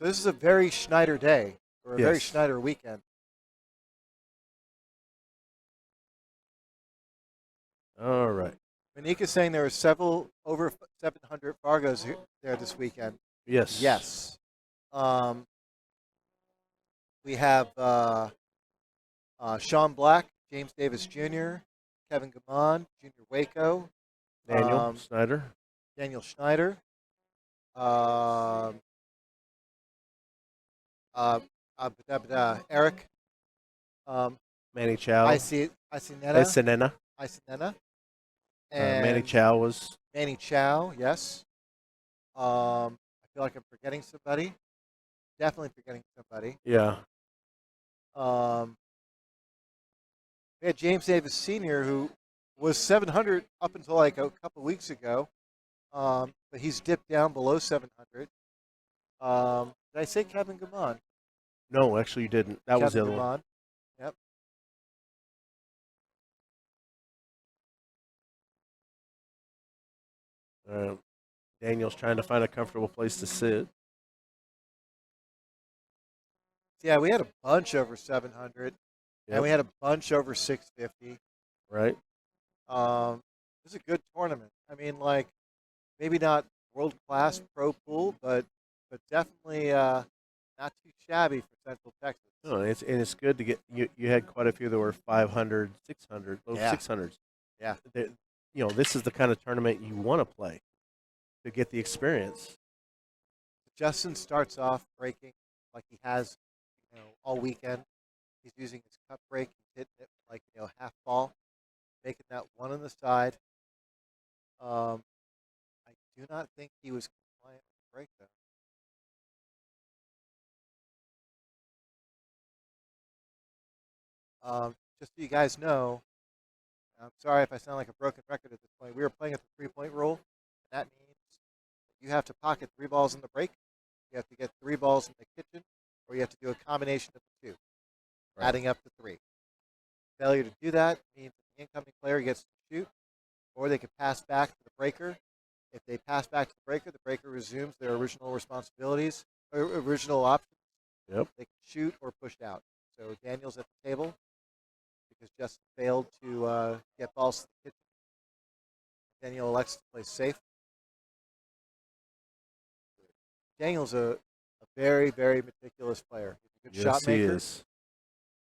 So this is a very Schneider day, or a very Yes. Schneider weekend. All right. Monique is saying there were several over 700 Fargos there this weekend. Yes. Yes. Um, we have Sean Black, James Davis Jr., Kevin Gamon, Junior Waco, Daniel um, Snyder. Daniel Schneider, um, Eric, um, Manny Chow. Isineta, Senena. Isineta, Manny and Chow was. Manny Chow. Yes. I feel like I'm forgetting somebody. Definitely forgetting somebody. Yeah. Um, we had James Davis Sr., who was 700 up until like a couple weeks ago, but he's dipped down below 700. Did I say Kevin Gamon? No, actually, you didn't. That was Kevin the other one. Gamon. Yep. Uh, Daniel's trying to find a comfortable place to sit. Yeah, we had a bunch over 700, and Yep. we had a bunch over 650. Right. It was a good tournament. I mean, like maybe not world class pro pool, but definitely not too shabby for Central Texas. No, and it's good to get you. You had quite a few that were 500, 600, low Yeah, 600s. yeah. This is the kind of tournament you want to play to get the experience. Justin starts off breaking like he has, all weekend. He's using his cut break, he's hitting it like half ball, making that one on the side. I do not think he was compliant with the break though. Just so you guys know, I'm sorry if I sound like a broken record at this point. We were playing at the 3-point rule, and that means you have to pocket 3 balls in the break. You have to get 3 balls in the kitchen, or you have to do a combination of the two, Right. adding up to 3. Failure to do that means that the incoming player gets to shoot, or they can pass back to the breaker. If they pass back to the breaker resumes their original responsibilities, or original options. Yep. They can shoot or push out. So Daniel's at the table because Justin failed to get balls to the kitchen. Daniel elects to play safe. Daniel's a very, very meticulous player. He's a good Yes, shot he maker. is.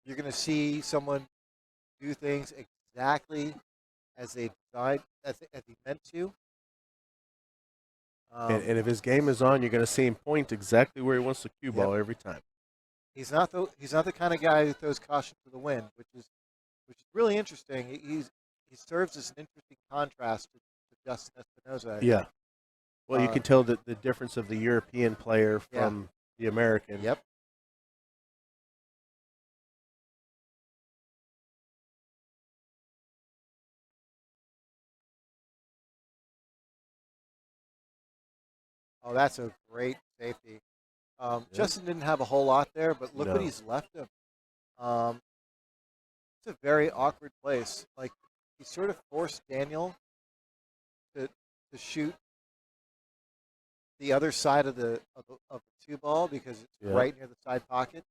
You're going to see someone do things exactly as they designed, as he meant to. And if his game is on, you're going to see him point exactly where he wants the cue ball every time. He's not the kind of guy who throws caution to the wind, which is really interesting. He serves as an interesting contrast to Justin Espinosa. Yeah. Well, you can tell the difference of the European player from the American. Yep. Oh, that's a great safety. Justin didn't have a whole lot there, but look what he's left him. It's a very awkward place. Like he sort of forced Daniel to shoot the other side of the 2 ball because it's right near the side pocket.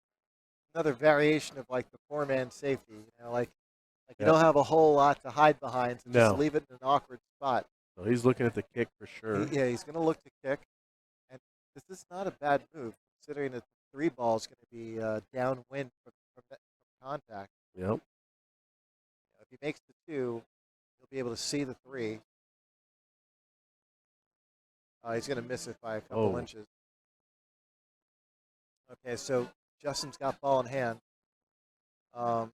Another variation of like the 4-man safety. Like you don't have a whole lot to hide behind, so just leave it in an awkward spot. So he's looking at the kick for sure. He's going to look to kick, and this is not a bad move considering that the 3 ball is going to be downwind from contact. Yep. If he makes the 2, he'll be able to see the 3. He's going to miss it by a couple inches. Okay, so Justin's got ball in hand. I'm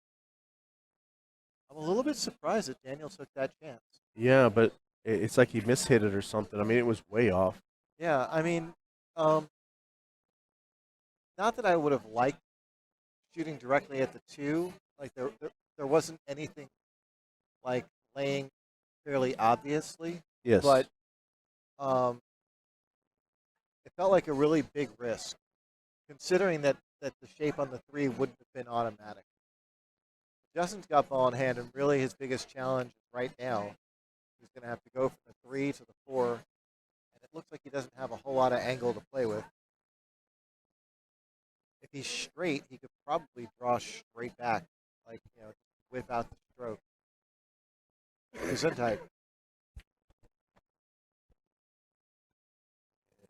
a little bit surprised that Daniel took that chance. Yeah, but it's like he mishit it or something. I mean, it was way off. Yeah, I mean, not that I would have liked shooting directly at the 2. Like there wasn't anything like laying fairly obviously. Yes. But it felt like a really big risk, considering that the shape on the 3 wouldn't have been automatic. Justin's got ball in hand, and really his biggest challenge right now, he's going to have to go from the 3 to the 4, and it looks like he doesn't have a whole lot of angle to play with. he's straight, he could probably draw straight back, like whip out the stroke. Gesundheit.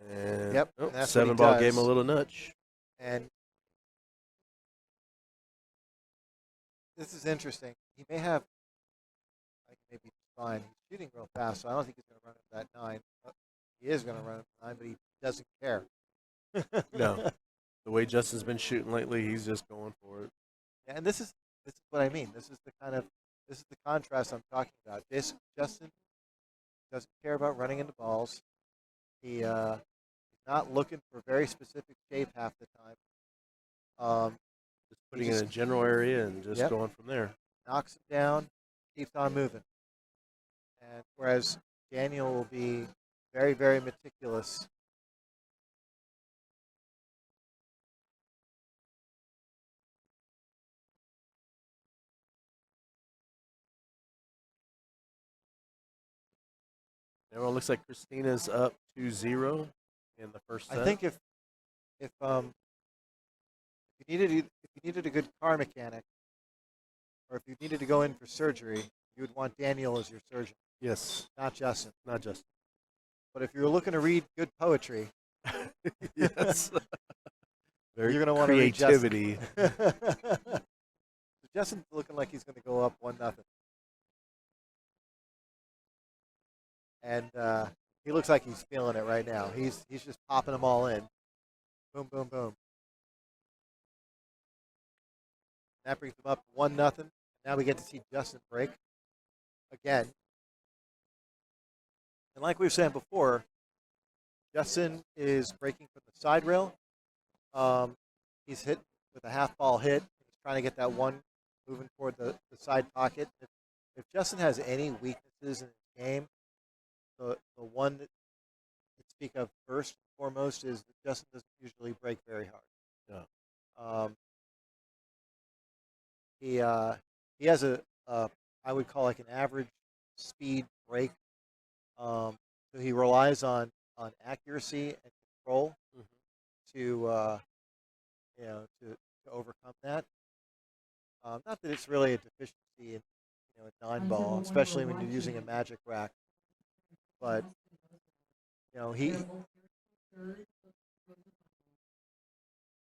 And, yep, and that's 7-ball game, a little nudge. And this is interesting. He may have, maybe fine. He's shooting real fast, so I don't think he's going to run at that 9. He is going to run at 9, but he doesn't care. No. The way Justin's been shooting lately, he's just going for it. Yeah, and this is what I mean. This is the contrast I'm talking about. Justin doesn't care about running into balls. He's not looking for very specific shape half the time. Just putting it in a general area and just yep. going from there. Knocks him down, keeps on moving. And whereas Daniel will be very, very meticulous. Now it looks like Christina's up 2-0 in the first set. I think if you needed a good car mechanic, or if you needed to go in for surgery, you would want Daniel as your surgeon. Yes. Not Justin. Not Justin. But if you're looking to read good poetry, yes. You're going to want to read creativity. Justin's looking like he's going to go up 1-0. And he looks like he's feeling it right now. He's just popping them all in. Boom, boom, boom. That brings them up 1-0. Now we get to see Justin break again. And like we were saying before, Justin is breaking from the side rail. He's hit with a half ball hit. He's trying to get that one moving toward the side pocket. If Justin has any weaknesses in his game, the one that I speak of first and foremost is that Justin doesn't usually break very hard. No. He has a I would call like an average speed break. So he relies on accuracy and control to overcome that. Not that it's really a deficiency in a 9-ball, especially when you're using a magic rack. But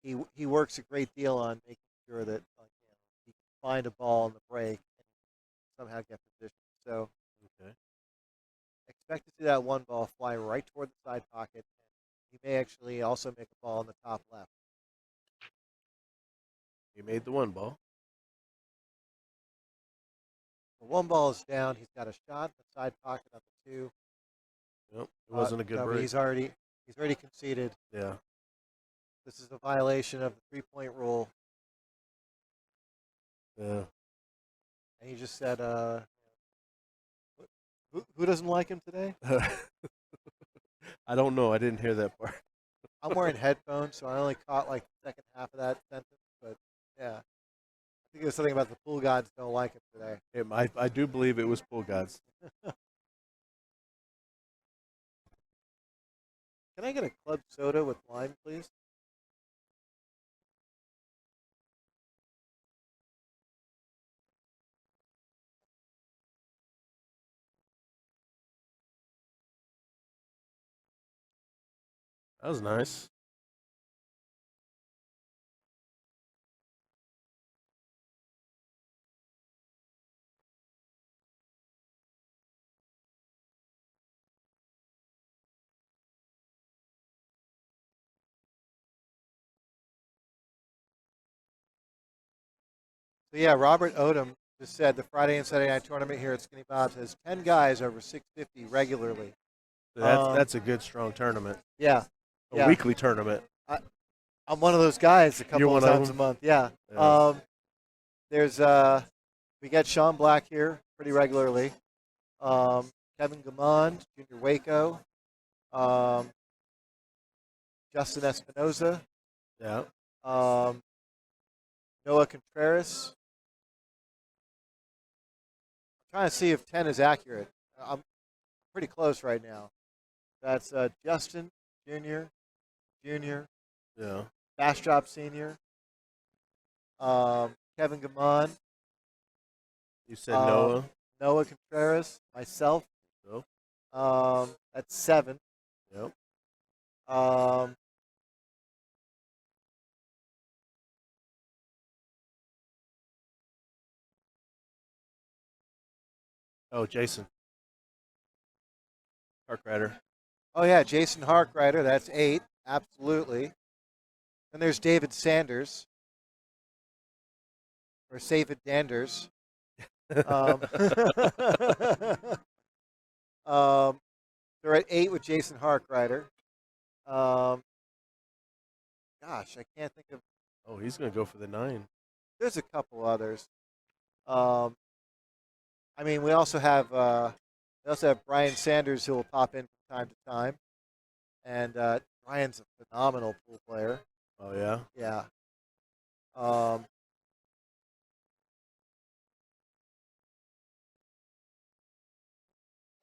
he works a great deal on making sure that he can find a ball in the break and somehow get position. So expect to see that 1 ball fly right toward the side pocket. He may actually also make a ball in the top left. He made the 1 ball. The 1 ball is down. He's got a shot in the side pocket on the 2. Nope, it wasn't a good break. He's already conceded. Yeah. This is a violation of the 3-point rule. Yeah. And he just said, who doesn't like him today? I don't know. I didn't hear that part. I'm wearing headphones, so I only caught like the second half of that sentence. But yeah, I think it was something about the pool gods don't like him today. I do believe it was pool gods. Can I get a club soda with lime, please? That was nice. So yeah, Robert Odom just said the Friday and Saturday night tournament here at Skinny Bob's has 10 guys over 650 regularly. That's a good, strong tournament. Yeah. A weekly tournament. I'm one of those guys a couple of times a month. Yeah. There's we get Sean Black here pretty regularly. Kevin Gamond, Junior Waco. Justin Espinosa. Yeah. Noah Contreras. I'm trying to see if 10 is accurate. I'm pretty close right now. That's Justin Jr., Yeah. Bastrop Sr., Kevin Gamon, You said Noah. Noah Contreras, myself. So, That's 7. yep. Um, Oh, Jason Harkrider. oh yeah, Jason Harkrider. That's 8. Absolutely. Then there's David Sanders or David Danders. Um, they're at 8 with Jason Harkrider. Gosh, I can't think of. Oh, he's going to go for the 9. There's a couple others. Um, I mean, we also have Brian Sanders who will pop in from time to time, and Brian's a phenomenal pool player. Oh, yeah? Yeah. Um,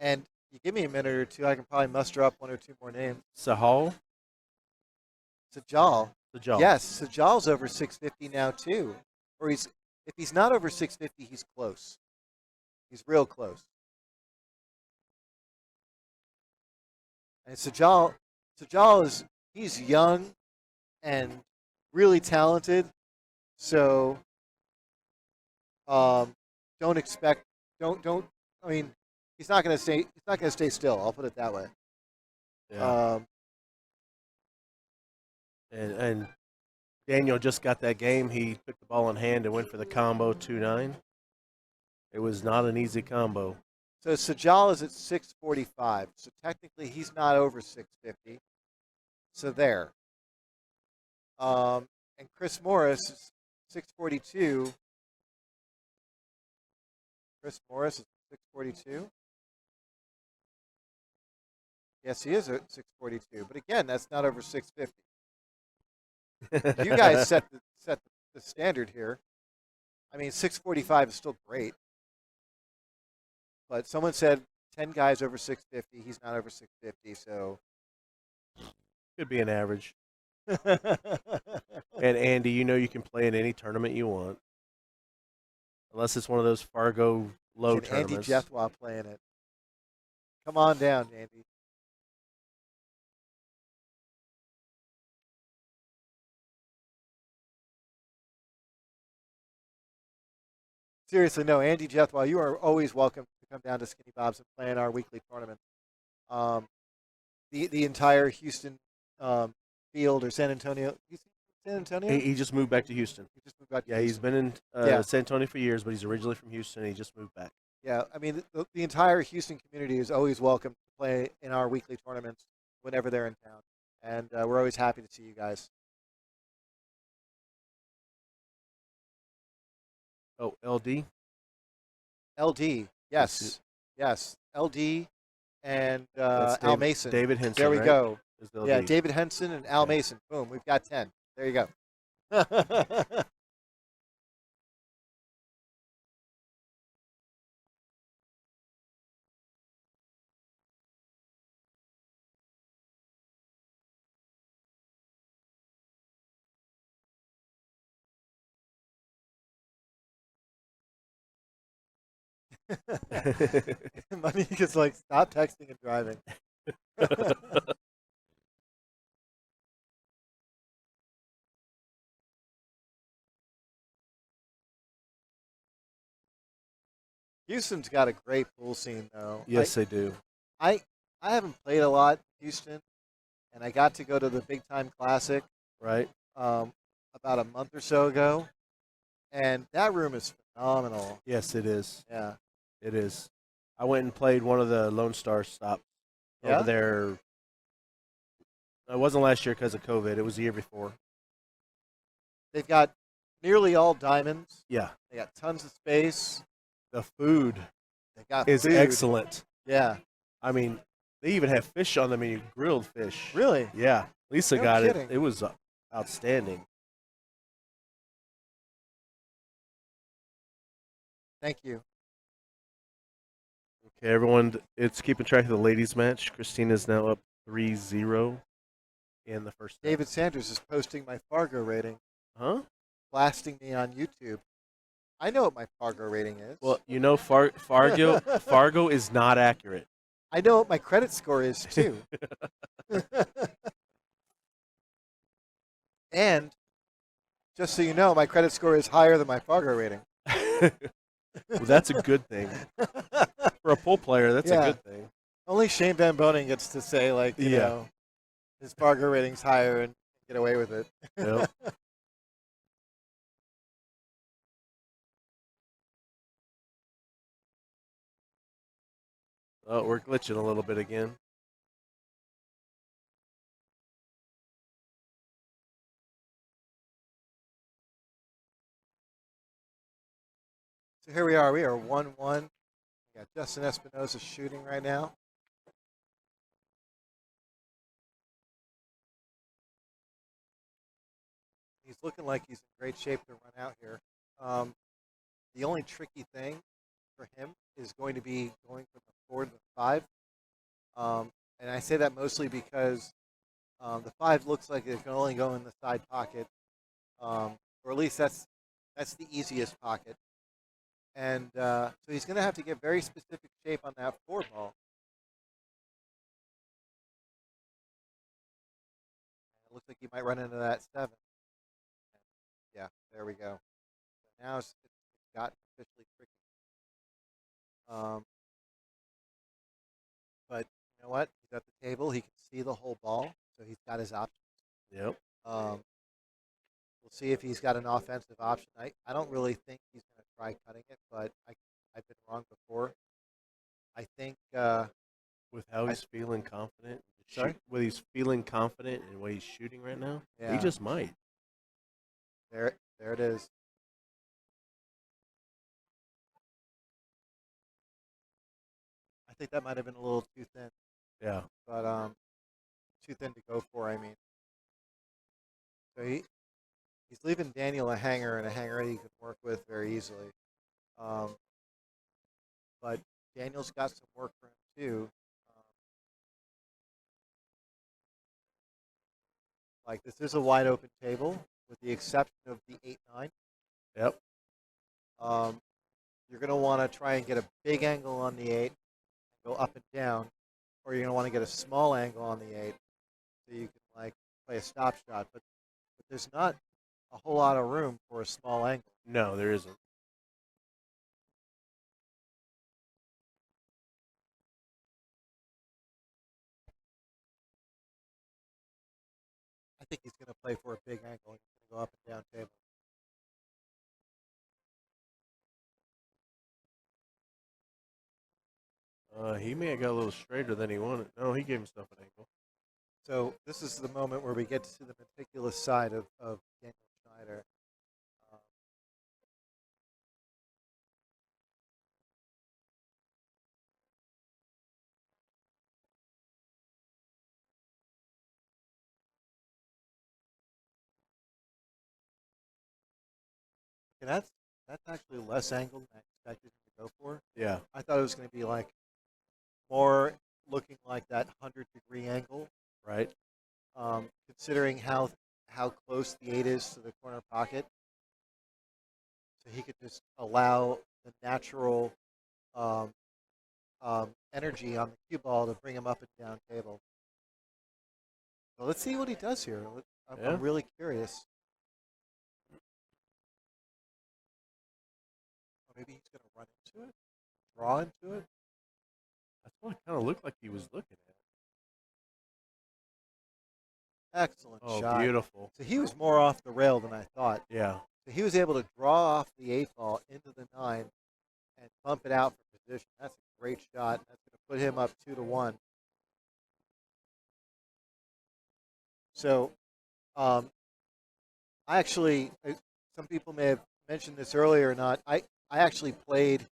and you give me a minute or two, I can probably muster up 1 or 2 more names. Sahal? Sajal. Sajal. Yes, Sajal's over 650 now too. Or if he's not over 650, he's close. He's real close. And Sajal he's young and really talented. So don't expect don't I mean he's not going to stay still. I'll put it that way. Yeah. And Daniel just got that game. He took the ball in hand and went for the combo 2-9. It was not an easy combo. So Sajal is at 645. So technically he's not over 650. So there. And Chris Morris is 642. Chris Morris is 642. Yes, he is at 642. But again, that's not over 650. You guys set the standard here. I mean, 645 is still great. But someone said 10 guys over 650. He's not over 650, so. Could be an average. And Andy, you can play in any tournament you want. Unless it's one of those Fargo low tournaments. Andy Jethwa playing it. Come on down, Andy. Seriously, no, Andy Jethwa, you are always welcome to come down to Skinny Bob's and play in our weekly tournament. The entire Houston field or San Antonio. San Antonio? He just moved back to Houston. He just moved back to Yeah, Houston. he's been in San Antonio for years, but he's originally from Houston, and he just moved back. Yeah, I mean, the entire Houston community is always welcome to play in our weekly tournaments whenever they're in town. And we're always happy to see you guys. Oh, LD? LD, yes. Yes, LD and That's Al Mason. David Henson, There we right? go. Is LD. Yeah, David Henson and Al Mason. Boom, we've got 10. There you go. Monique is like, stop texting and driving. Houston's got a great pool scene, though. Yes, they do. I haven't played a lot in Houston, and I got to go to the Big Time Classic Right? about a month or so ago, and that room is phenomenal. Yes, it is. Yeah. It is. I went and played one of the Lone Star stops Yeah? over there. It wasn't last year because of COVID. It was the year before. They've got nearly all diamonds. Yeah. They got tons of space. The food They got is food. excellent. Yeah. I mean, they even have fish on the menu, grilled fish. Really? Yeah. Lisa No got kidding. it. It was outstanding. Thank you. Okay, everyone, it's keeping track of the ladies' match. Christina's now up 3-0 in the first. David Sanders is posting my Fargo rating. Huh? blasting me on YouTube. I know what my Fargo rating is. Well, you know, Fargo is not accurate. I know what my credit score is too. And just so you know, my credit score is higher than my Fargo rating. Well, that's a good thing. For a pool player, that's a good thing. Only Shane Van Boning gets to say, like, you know, his Fargo rating's higher and get away with it. Yep. Oh, we're glitching a little bit again. So here we are. We are 1-1. We got Justin Espinosa shooting right now. He's looking like he's in great shape to run out here. The only tricky thing for him is going to be going from the 4 to the 5. And I say that mostly because the 5 looks like it can only go in the side pocket, or at least that's the easiest pocket. And so he's going to have to get very specific shape on that 4 ball. It looks like he might run into that 7. Yeah, there we go. So now it's gotten officially tricky. But you know what? He's at the table. He can see the whole ball, so he's got his options. Yep. We'll see if he's got an offensive option. I don't really think he's going to try cutting it, but I've been wrong before. I think with how he's feeling confident. Sorry? With he's feeling confident in what he's shooting right now, he just might. There it is. I think that might have been a little too thin. Yeah. But too thin to go for, I mean. So he's leaving Daniel a hanger, and a hanger he can work with very easily. But Daniel's got some work for him too. Like, this is a wide open table, with the exception of the 8-9. Yep. You're going to want to try and get a big angle on the 8, go up and down, or you're going to want to get a small angle on the 8 so you can, like, play a stop shot. But there's not a whole lot of room for a small angle. No, there isn't. I think he's going to play for a big angle. He's going to go up and down table. He may have got a little straighter than he wanted. No, he gave himself an angle. So this is the moment where we get to see the meticulous side of Daniel Schneider. And that's actually less angle than I expected him to go for. Yeah. I thought it was going to be like more looking like that 100-degree angle. Right. Considering how close the 8 is to the corner pocket. So he could just allow the natural energy on the cue ball to bring him up and down table. So let's see what he does here. I'm really curious. Or maybe he's going to run into it, draw into it. That's what it kind of looked like he was looking at. Excellent shot. Oh, beautiful. So he was more off the rail than I thought. Yeah. So he was able to draw off the 8 ball into the 9 and bump it out for position. That's a great shot. That's going to put him up 2-1. So, I actually, some people may have mentioned this earlier or not. I actually played.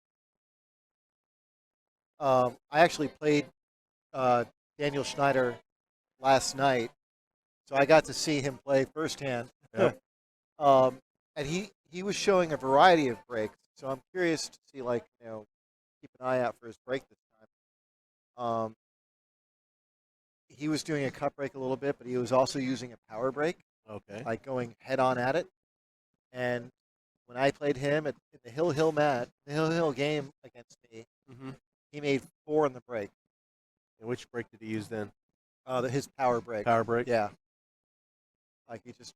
Daniel Schneider last night, so I got to see him play firsthand. Yeah. And he was showing a variety of breaks. So I'm curious to see, like, keep an eye out for his break this time. He was doing a cut break a little bit, but he was also using a power break. Okay. Like going head on at it. And when I played him in the Hill game against me, Mm-hmm. he made 4 in the break. And which break did he use then? His power break. Power break? Yeah. Like he just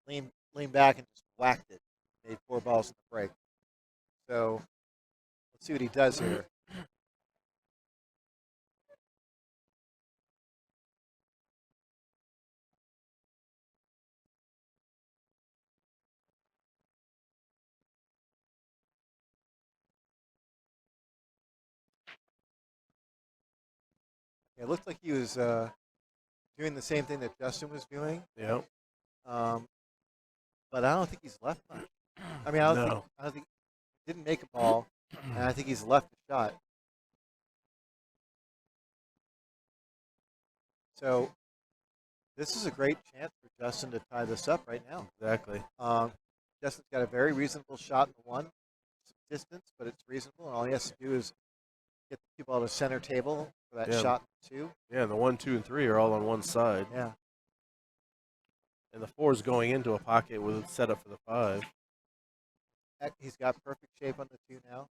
leaned back and just whacked it. Made 4 balls in the break. So let's see what he does here. It looked like he was doing the same thing that Justin was doing, Yeah. um, but I don't think he's left much. I mean, No. I don't think he didn't make a ball, and I think he's left a shot. So this is a great chance for Justin to tie this up right now. Exactly. Justin's got a very reasonable shot in the 1, some distance, but it's reasonable, and all he has to do is get the cue ball to center table for that Yeah. shot in the 2. Yeah, the 1, 2, and 3 are all on one side. Yeah. And the 4 is going into a pocket with set up for the 5. He's got perfect shape on the 2 now.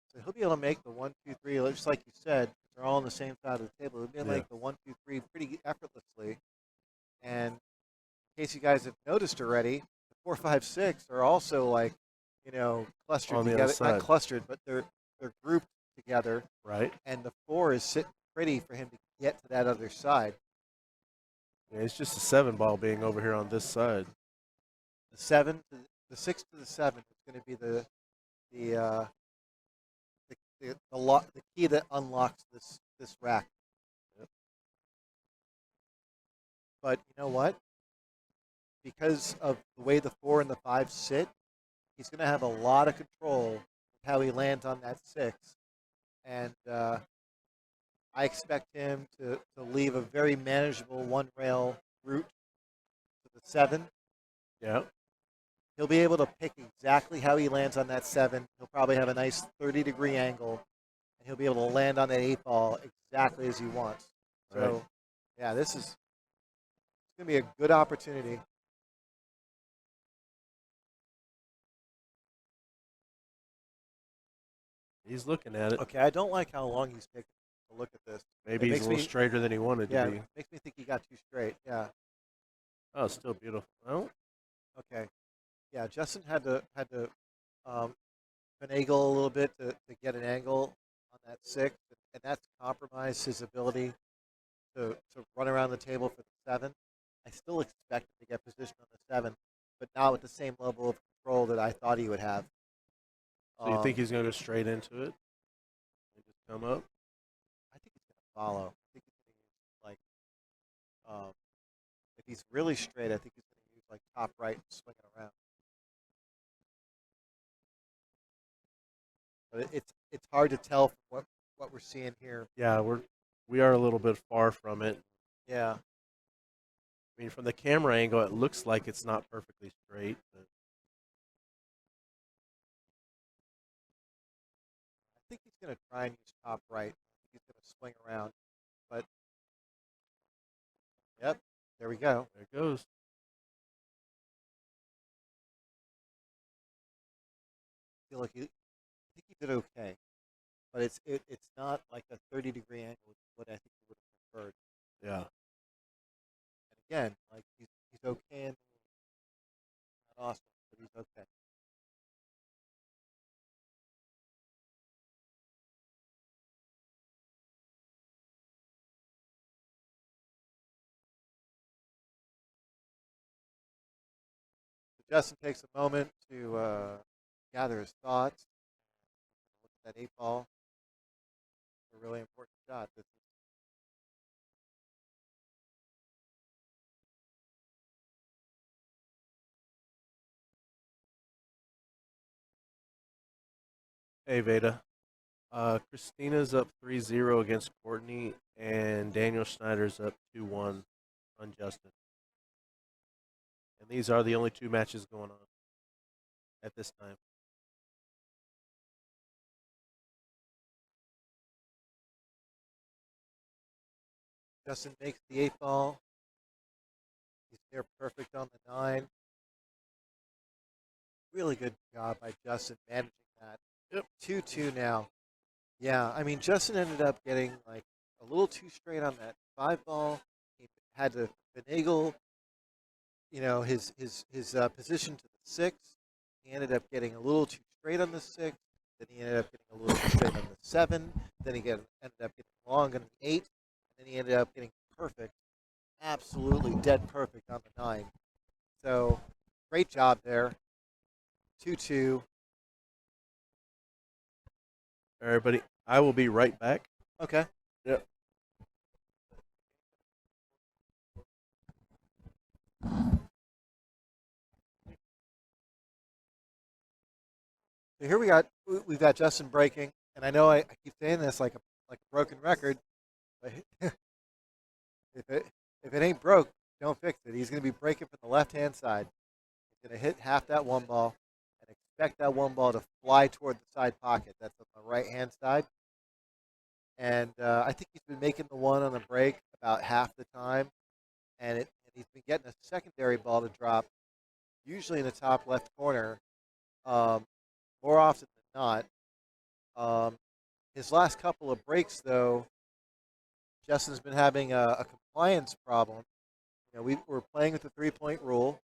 So he'll be able to make the 1, 2, 3, just like you said, they're all on the same side of the table. He'll be able to make the 1, 2, 3 pretty effortlessly. And in case you guys have noticed already, the 4, 5, 6 are also like, clustered On the together. other side. Not clustered, but they're grouped together. Right. And the 4 is sitting pretty for him to get to that other side. Yeah, it's just a 7 ball being over here on this side. The 6 to the 7 is going to be the key that unlocks this rack. Yep. But you know what? Because of the way the 4 and the 5 sit, he's going to have a lot of control of how he lands on that 6. And I expect him to leave a very manageable 1-rail route to the 7. Yeah. He'll be able to pick exactly how he lands on that 7. He'll probably have a nice 30-degree angle, and he'll be able to land on that 8 ball exactly as he wants. So, Right. yeah, this is going to be a good opportunity. He's looking at it. Okay, I don't like how long he's taking to look at this. Maybe he's a little straighter than he wanted to be. It makes me think he got too straight. Yeah. Oh, it's still beautiful. Oh. Okay. Yeah, Justin had to finagle a little bit to get an angle on that 6, and that's compromised his ability to run around the table for the 7. I still expect him to get position on the 7, but not with the same level of control that I thought he would have. So you think he's going to go straight into it? And just come up? I think he's going to follow. I think he's going to use, like, if he's really straight, I think he's going to use, like, top right and swing it around. But it's hard to tell from what we're seeing here. Yeah, we are a little bit far from it. Yeah. I mean, from the camera angle, it looks like it's not perfectly straight. But I think he's going to try and use top right. I think he's going to swing around. But, yep, there we go. there it goes. I feel like I think he did okay. But it's not like a 30-degree angle, which is what I think he would have preferred. Yeah. And again, like he's okay and not awesome, but he's okay. So Justin takes a moment to gather his thoughts. Look at that 8 ball. A really important shot. Hey, Veda. Christina's up 3-0 against Courtney, and Daniel Schneider's up 2-1 on Justin. And these are the only 2 matches going on at this time. Justin makes the 8 ball. He's near perfect on the 9. really good job by Justin managing that. Yep. 2-2 now. Yeah, I mean, Justin ended up getting like a little too straight on that five ball. He had to finagle, his position to the six. He ended up getting a little too straight on the six. Then he ended up getting a little too straight on the seven. Then ended up getting long on the eight. And then he ended up getting perfect, absolutely dead perfect on the nine. So great job there. 2-2. All right, buddy. I will be right back. Okay. Yep. So here we've got Justin breaking, and I know I keep saying this like a broken record, but if it ain't broke, don't fix it. He's going to be breaking from the left hand side. He's going to hit half that one ball and expect that one ball to fly toward the side pocket. That's on the right hand side, and I think he's been making the one on the break about half the time, and he's been getting a secondary ball to drop, usually in the top left corner, um, more often than not. Um, his last couple of breaks, though, Justin's been having a compliance problem. We're playing with the 3-point rule,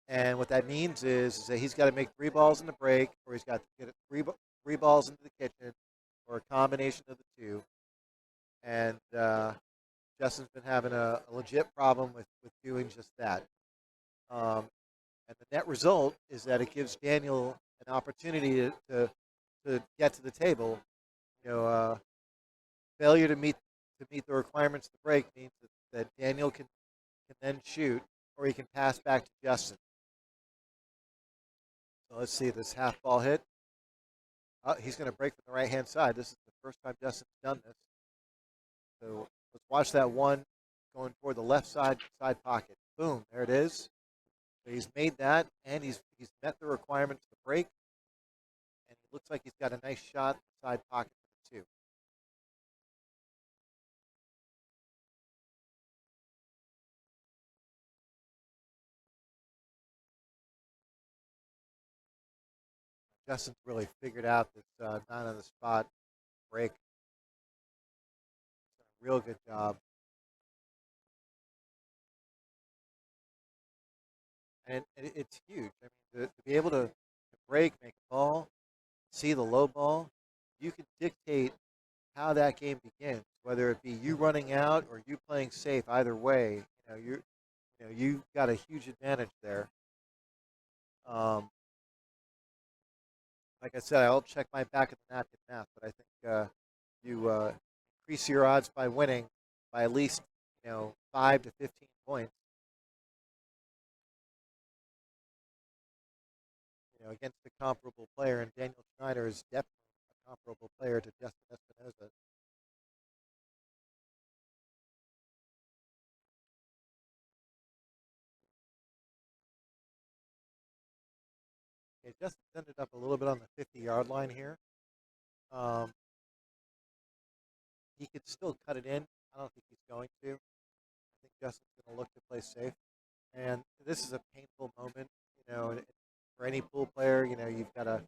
and what that means is that he's got to make three balls in the break, or he's got to get three balls into the kitchen, or a combination of the two. And Justin's been having a legit problem with doing just that. And the net result is that it gives Daniel an opportunity to get to the table. You know, failure to meet the requirements of the break means that Daniel can then shoot, or he can pass back to Justin. So let's see this half ball hit. He's going to break from the right hand side. This is the first time Justin's done this. So let's watch that one going toward the left side pocket. Boom, there it is. So he's made that, and he's met the requirements to break, and it looks like he's got a nice shot in the side pocket for the two. Justin's really figured out this nine on the spot break. Real good job. And it's huge. I mean, to be able to break, make a ball, see the low ball, you can dictate how that game begins. Whether it be you running out or you playing safe, either way, you've got a huge advantage there. Um, like I said, I'll check my back of the napkin math, but I think you increase your odds by winning by at least 5 to 15 points. Against a comparable player, and Daniel Schneider is definitely a comparable player to Justin Espinosa. Okay, Justin's ended up a little bit on the 50-yard line here. Um, he could still cut it in. I don't think he's going to. I think Justin's going to look to play safe. And this is a painful moment, for any pool player. You've got a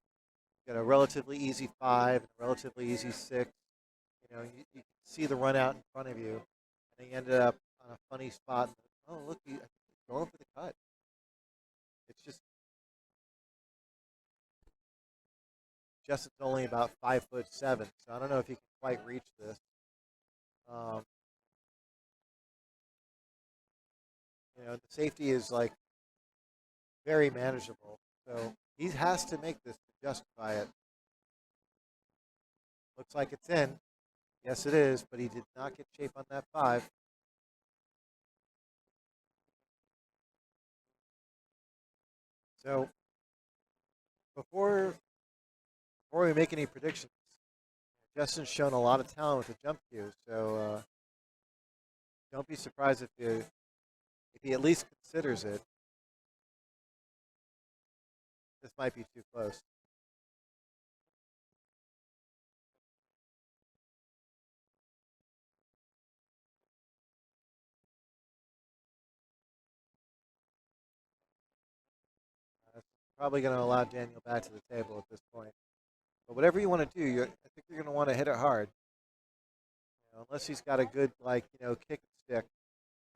relatively easy five, and a relatively easy six. You can see the run out in front of you, and he ended up on a funny spot. Oh, look, I think he's going for the cut. It's just Justin's only about 5'7", so I don't know if he can quite reach this. Um, the safety is like very manageable, so he has to make this to justify it. Looks like it's in. Yes, it is, but he did not get shape on that five. So before we make any predictions, Justin's shown a lot of talent with the jump cue, so don't be surprised if he at least considers it. This might be too close. probably going to allow Daniel back to the table at this point. But whatever you want to do, I think you're going to want to hit it hard. Unless he's got a good, kick and stick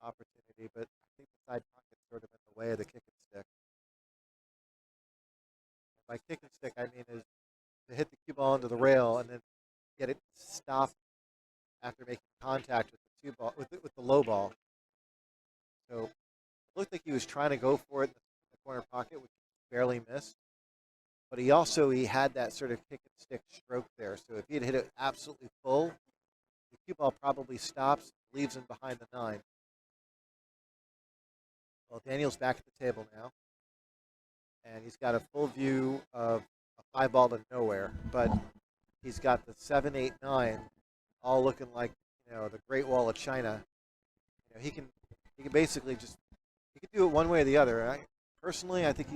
opportunity. But I think the side pocket's sort of in the way of the kick and stick. By kick and stick, I mean is to hit the cue ball into the rail and then get it stopped after making contact with the with the low ball. So it looked like he was trying to go for it in the corner pocket, which he barely missed. But he had that sort of kick and stick stroke there. So if he had hit it absolutely full, the cue ball probably stops, leaves him behind the 9. Well, Daniel's back at the table now, and he's got a full view of a 5 ball to nowhere. But he's got the 7, 8, 9, all looking like the Great Wall of China. He can basically he can do it one way or the other. Personally, I think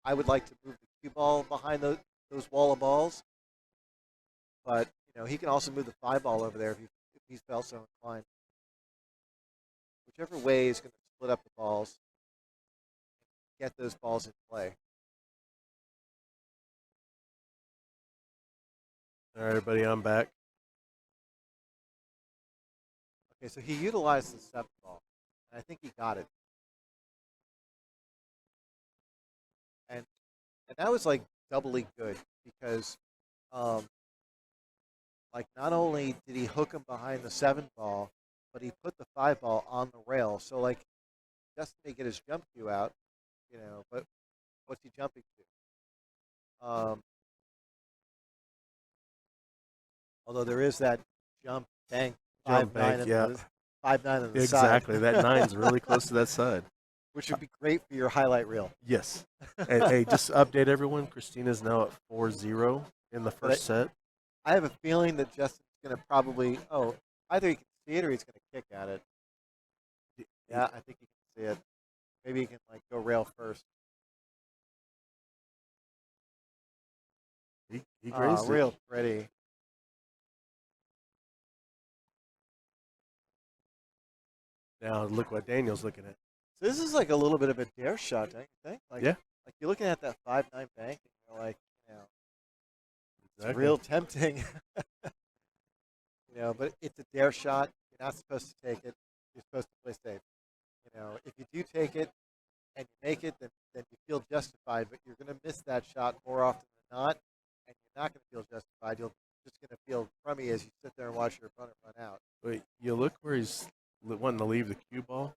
I would like to move the cue ball behind those wall of balls, but he can also move the 5 ball over there if he felt so inclined. Whichever way is going to split up the balls, get those balls in play. All right, everybody, I'm back. Okay, so he utilized the 7 ball, and I think he got it. And that was like doubly good because not only did he hook him behind the 7 ball, but he put the 5 ball on the rail. So Justin may get his jump cue out, but what's he jumping to? Although there is that jump bank 5-9 yeah. 5-9 on the side. Exactly. That 9's really close to that side. Which would be great for your highlight reel. Yes. Hey, just to update everyone, Christina's now at 4-0 in the first set. I have a feeling that Justin's going to probably, either he can see it or he's going to kick at it. Yeah, I think he can see it. Maybe he can go rail first. He grazed it. Real pretty. Now look what Daniel's looking at. So this is a little bit of a dare shot, don't you think? Yeah. You're looking at that 5-9 bank, and you're like, Exactly. it's real tempting. But it's a dare shot. You're not supposed to take it. You're supposed to play safe. If you do take it and you make it, then you feel justified. But you're going to miss that shot more often than not, and you're not going to feel justified. You're just going to feel crummy as you sit there and watch your opponent run out. But you look where he's wanting to leave the cue ball.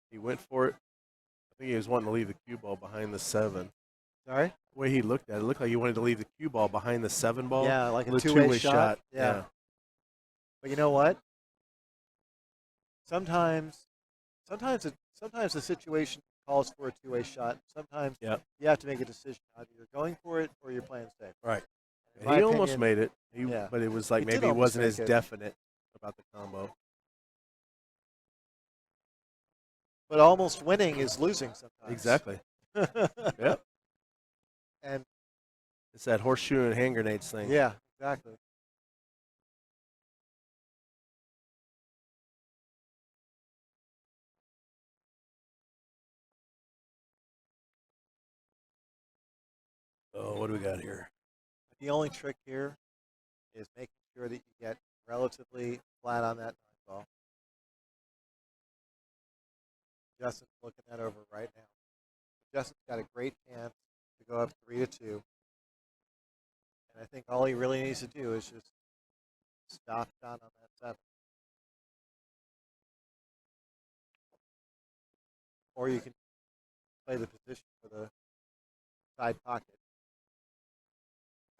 He went for it. I think he was wanting to leave the cue ball behind the 7. Sorry? The way he looked at it, looked like he wanted to leave the cue ball behind the 7 ball. Yeah, like a with two-way shot. Yeah. But you know what? Sometimes the situation calls for a two-way shot. Sometimes you have to make a decision. Either you're going for it or you're playing safe. Right. And he almost made it. But it was maybe he wasn't as definite about the combo. But almost winning is losing sometimes. Exactly. Yep. And it's that horseshoe and hand grenades thing. Yeah, exactly. Oh, what do we got here? The only trick here is making sure that you get relatively flat on that 9 ball. Justin's looking that over right now. Justin's got a great chance to go up 3-2. And I think all he really needs to do is just stop shot on that 7. Or you can play the position for the side pocket.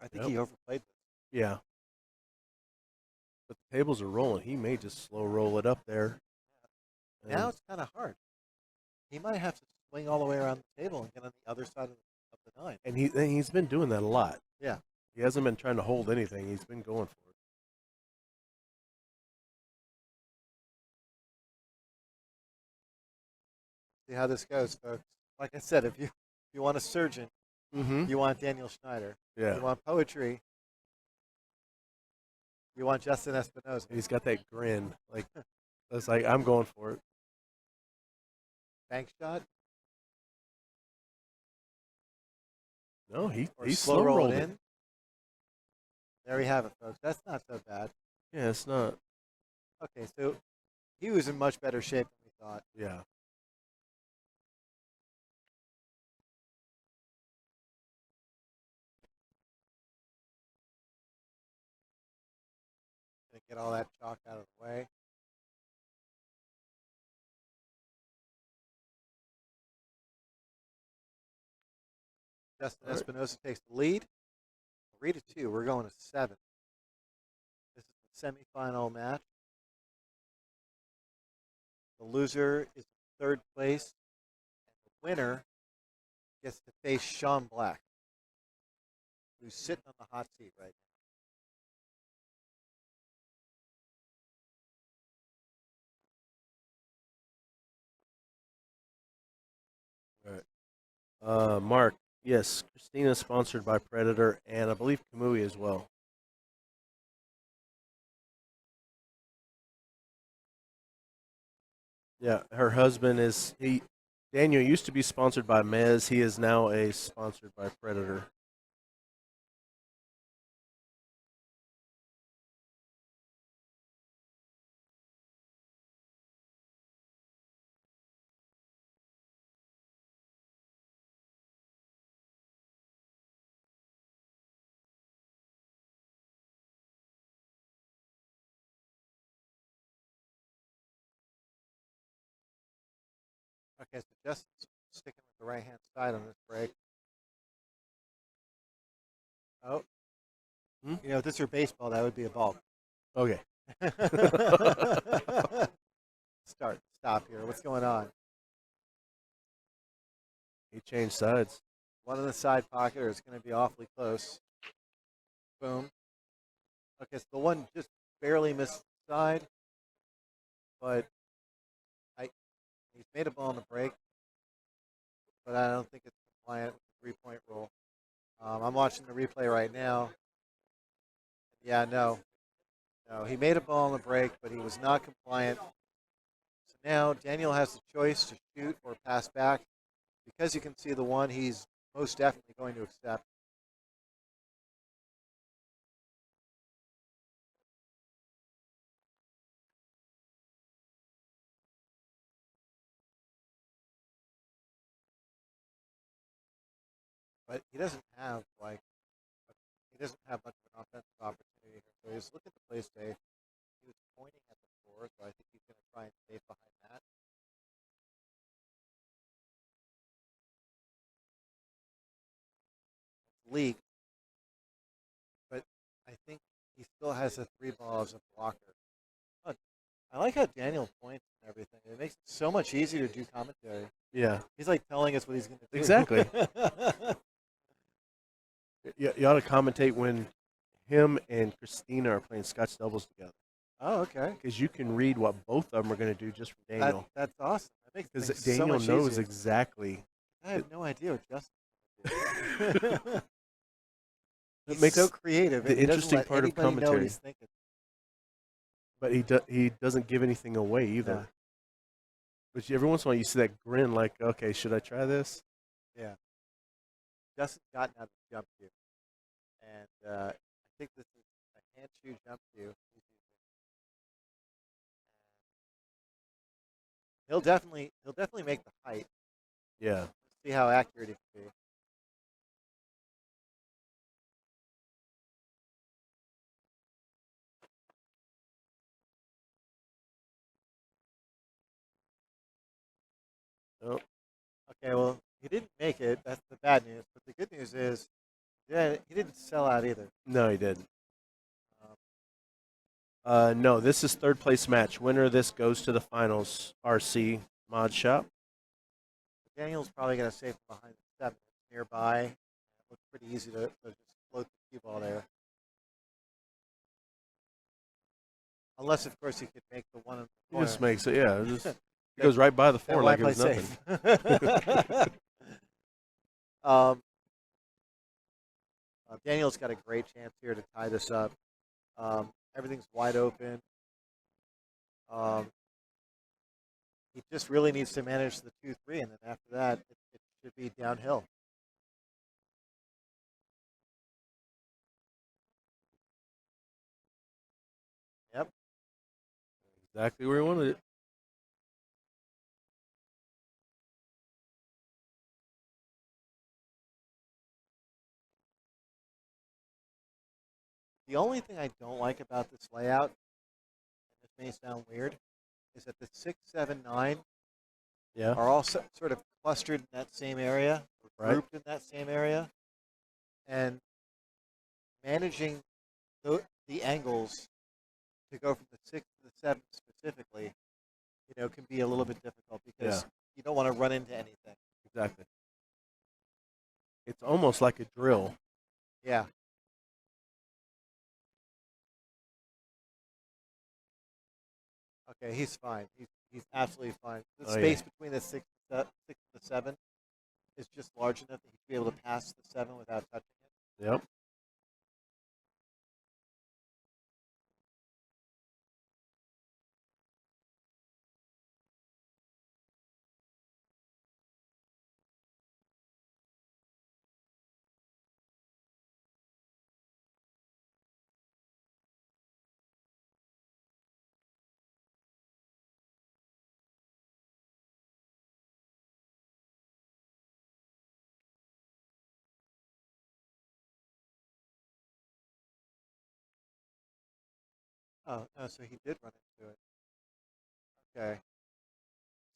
I think he overplayed this. Yeah. But the tables are rolling. He may just slow roll it up there. Now it's kind of hard. He might have to swing all the way around the table and get on the other side of the 9. And he's been doing that a lot. Yeah. He hasn't been trying to hold anything. He's been going for it. See how this goes, folks. Like I said, if you want a surgeon, you want Daniel Schneider. Yeah. If you want poetry, You want Justin Espinosa. He's got that grin. Like, it's like, I'm going for it. Bank shot? No, Or he's slow slow roll rolled it it. in? There we have it, folks. That's not so bad. Yeah, it's not. Okay, so he was in much better shape than we thought. Yeah. Gonna get all that chalk out of the way. Justin All right. Espinosa takes the lead. 3-2. We're going to 7. This is the semifinal match. The loser is in third place, and the winner gets to face Sean Black, who's sitting on the hot seat right All right. Mark, yes, Christina is sponsored by Predator, and I believe Kamui as well. Yeah, her husband is Daniel used to be sponsored by Mez. He is now sponsored by Predator. now. Okay, so Justin's sticking with the right-hand side on this break. Oh, if this were baseball, that would be a ball. Okay. Stop here. What's going on? He changed sides. One in the side pocket, or it's going to be awfully close. Boom. Okay, so the one just barely missed the side, but he's made a ball on the break, but I don't think it's compliant with the three-point rule. I'm watching the replay right now. Yeah, no, he made a ball on the break, but he was not compliant. So now Daniel has the choice to shoot or pass back. Because you can see the one he's most definitely going to accept. But he doesn't have much of an offensive opportunity here. So he's looking to play safe. He was pointing at the floor, so I think he's going to try and stay behind that. Leak, but I think he still has the 3 ball as a blocker. Oh, I like how Daniel points and everything. It makes it so much easier to do commentary. Yeah. He's like telling us what he's going to do. Exactly. You ought to commentate when him and Christina are playing Scotch doubles together. Oh, okay. Because you can read what both of them are going to do just from Daniel. That's awesome. That makes Because things Daniel so much knows easier. exactly. I have no idea what Justin did. It He's makes so creative. the and he doesn't interesting let part of anybody know what commentary. he's thinking. But he doesn't give anything away either. No. But every once in a while you see that grin like, okay, should I try this? Yeah. Justin's gotten out of the jump cue. And I think this is a hand shoe jump cue. He'll definitely make the height. Yeah. See how accurate he can be. Oh. Okay, well, he didn't make it. That's the bad news. But the good news is, he didn't sell out either. No, he didn't. No, this is third place match. Winner of this goes to the finals. RC Mod Shop. Daniel's probably going to save behind the 7 nearby. It looks pretty easy to just float the cue ball there. Unless, of course, he could make the one in the He corner. just makes it, yeah. He goes right by the 4 like it was nothing. Daniel's got a great chance here to tie this up. Everything's wide open. He just really needs to manage the 2-3, and then after that, it should be downhill. Yep. Exactly where he wanted it. The only thing I don't like about this layout, and this may sound weird, is that the 6, 7, 9 Yeah. are all sort of clustered in that same area, or Right. grouped in that same area, and managing the angles to go from the 6 to the 7 specifically, can be a little bit difficult because you don't want to run into anything. Exactly. It's almost like a drill. Yeah. Okay, he's fine. He's absolutely fine. The space between the 6 and the 7 is just large enough that he'd be able to pass the 7 without touching it. Yep. Oh, no, so he did run into it. Okay.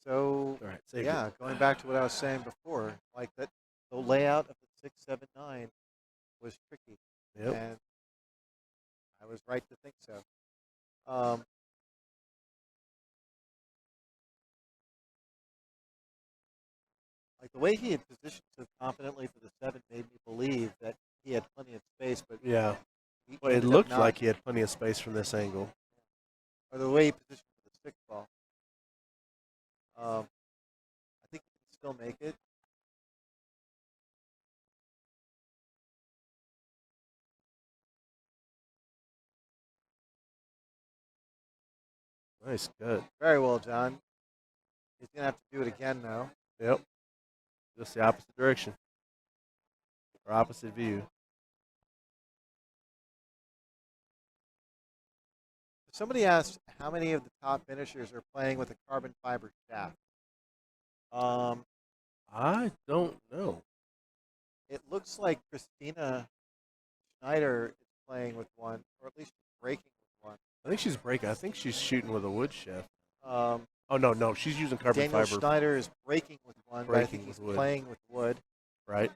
So, All right. yeah, going back to what I was saying before, like that, the layout of the 6, 7, 9 was tricky. Yep. And I was right to think so. Like the way he had positioned so confidently for the 7 made me believe that he had plenty of space, but Yeah. he Well, it ended up looked not. like he had plenty of space from this angle. Or the way he positioned for the 6 ball. I think he can still make it. Nice cut. Very well done. He's going to have to do it again now. Yep. Just the opposite direction. Or opposite view. Somebody asked how many of the top finishers are playing with a carbon fiber shaft. I don't know. It looks like Christina Schneider is playing with one, or at least breaking with one. I think she's breaking. I think she's shooting with a wood shaft. Um, Oh, no. She's using carbon Daniel fiber. Schneider is breaking with one, but I think Breaking he's with wood. playing with wood. Right.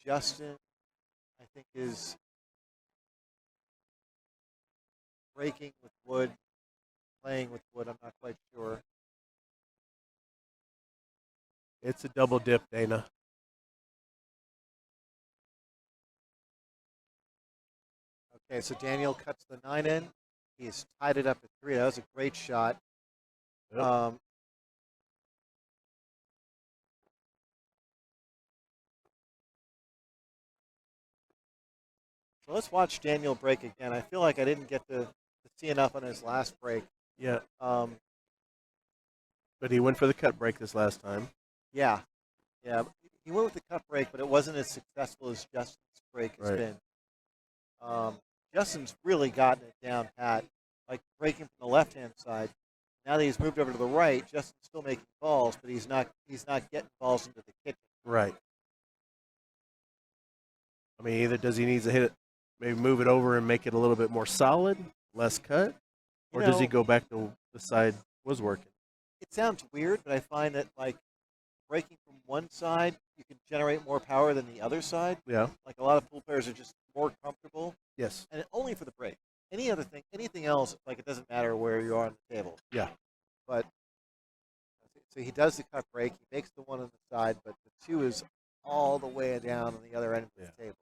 Justin, I think, is breaking with wood, playing with wood. I'm not quite sure. It's a double dip, Dana. Okay, so Daniel cuts the 9 in. He's tied it up at 3. That was a great shot. Yep. So let's watch Daniel break again. I feel like I didn't get to see enough on his last break. Yeah. But he went for the cut break this last time. Yeah. He went with the cut break, but it wasn't as successful as Justin's break has been. Justin's really gotten it down pat, like breaking from the left-hand side. Now that he's moved over to the right, Justin's still making balls, but he's not getting balls into the kitchen. Right. I mean, either does he need to hit it, maybe move it over and make it a little bit more solid, less cut, or does he go back to the side was working? It sounds weird, but I find that like breaking from one side, you can generate more power than the other side. Yeah. Like a lot of pool players are just more comfortable. Yes. And only for the break. Anything else, like it doesn't matter where you are on the table. Yeah. But so he does the cut break. He makes the 1 on the side, but the 2 is all the way down on the other end of the table.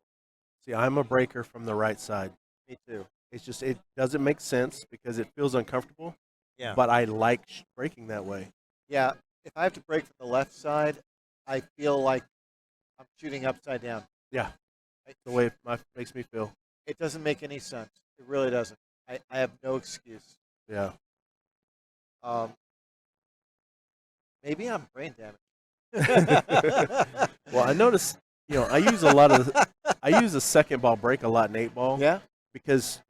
See, I'm a breaker from the right side. Me too. It's just it doesn't make sense because it feels uncomfortable. Yeah. But I like breaking that way. Yeah. If I have to break from the left side, I feel like I'm shooting upside down. Yeah. The way it makes me feel. It doesn't make any sense. It really doesn't. I have no excuse. Yeah. Um, maybe I'm brain damaged. Well, I noticed, I use the second ball break a lot in 8 ball. Yeah, Because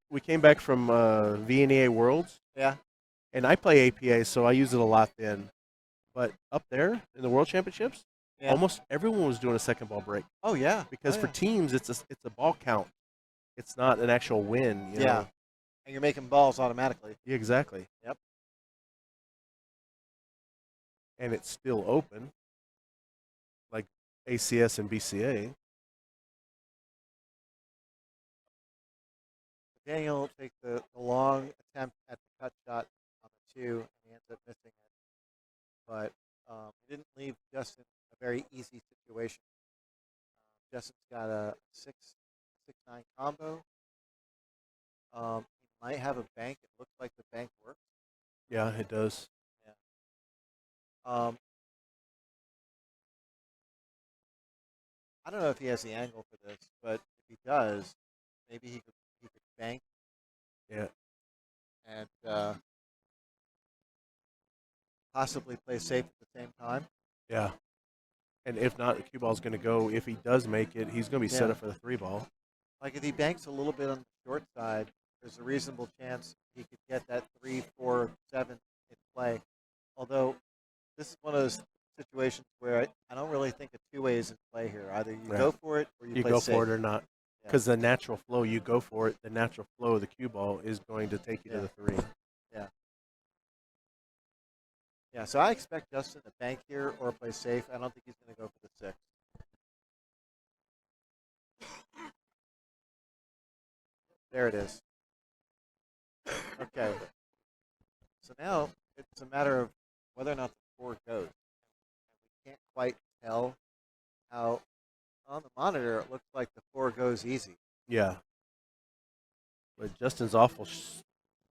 we came back from VNEA Worlds. yeah, And I play APA, so I use it a lot then. But up there in the World Championships, yeah. almost everyone was doing a second ball break. Oh yeah. Because for teams, it's a ball count. It's not an actual win. You know? And you're making balls automatically. Yeah, exactly. Yep. And it's still open, like ACS and BCA. Daniel takes the long attempt at the cut shot on the 2, and he ends up missing it. But it didn't leave Justin a very easy situation. Justin's got a 6-9 combo. He might have a bank. It looks like the bank works. Yeah, it does. Yeah. I don't know if he has the angle for this, but if he does, maybe he could bank. Yeah. And possibly play safe at the same time. Yeah. And if not, the cue ball is going to go. If he does make it, he's going to be set up for the 3 ball. Like if he banks a little bit on the short side, there's a reasonable chance he could get that 3, 4, 7 in play. Although this is one of those situations where I don't really think a two-way is in play here. Either you go for it or you play go safe. for it or not. Because the natural flow, you go for it, the natural flow of the cue ball is going to take you to the 3. Yeah. Yeah, so I expect Justin to bank here or play safe. I don't think he's going to go for the 6. There it is. Okay. So now it's a matter of whether or not the 4 goes. We can't quite tell how on the monitor it looks like the 4 goes easy. Yeah. But Justin's awful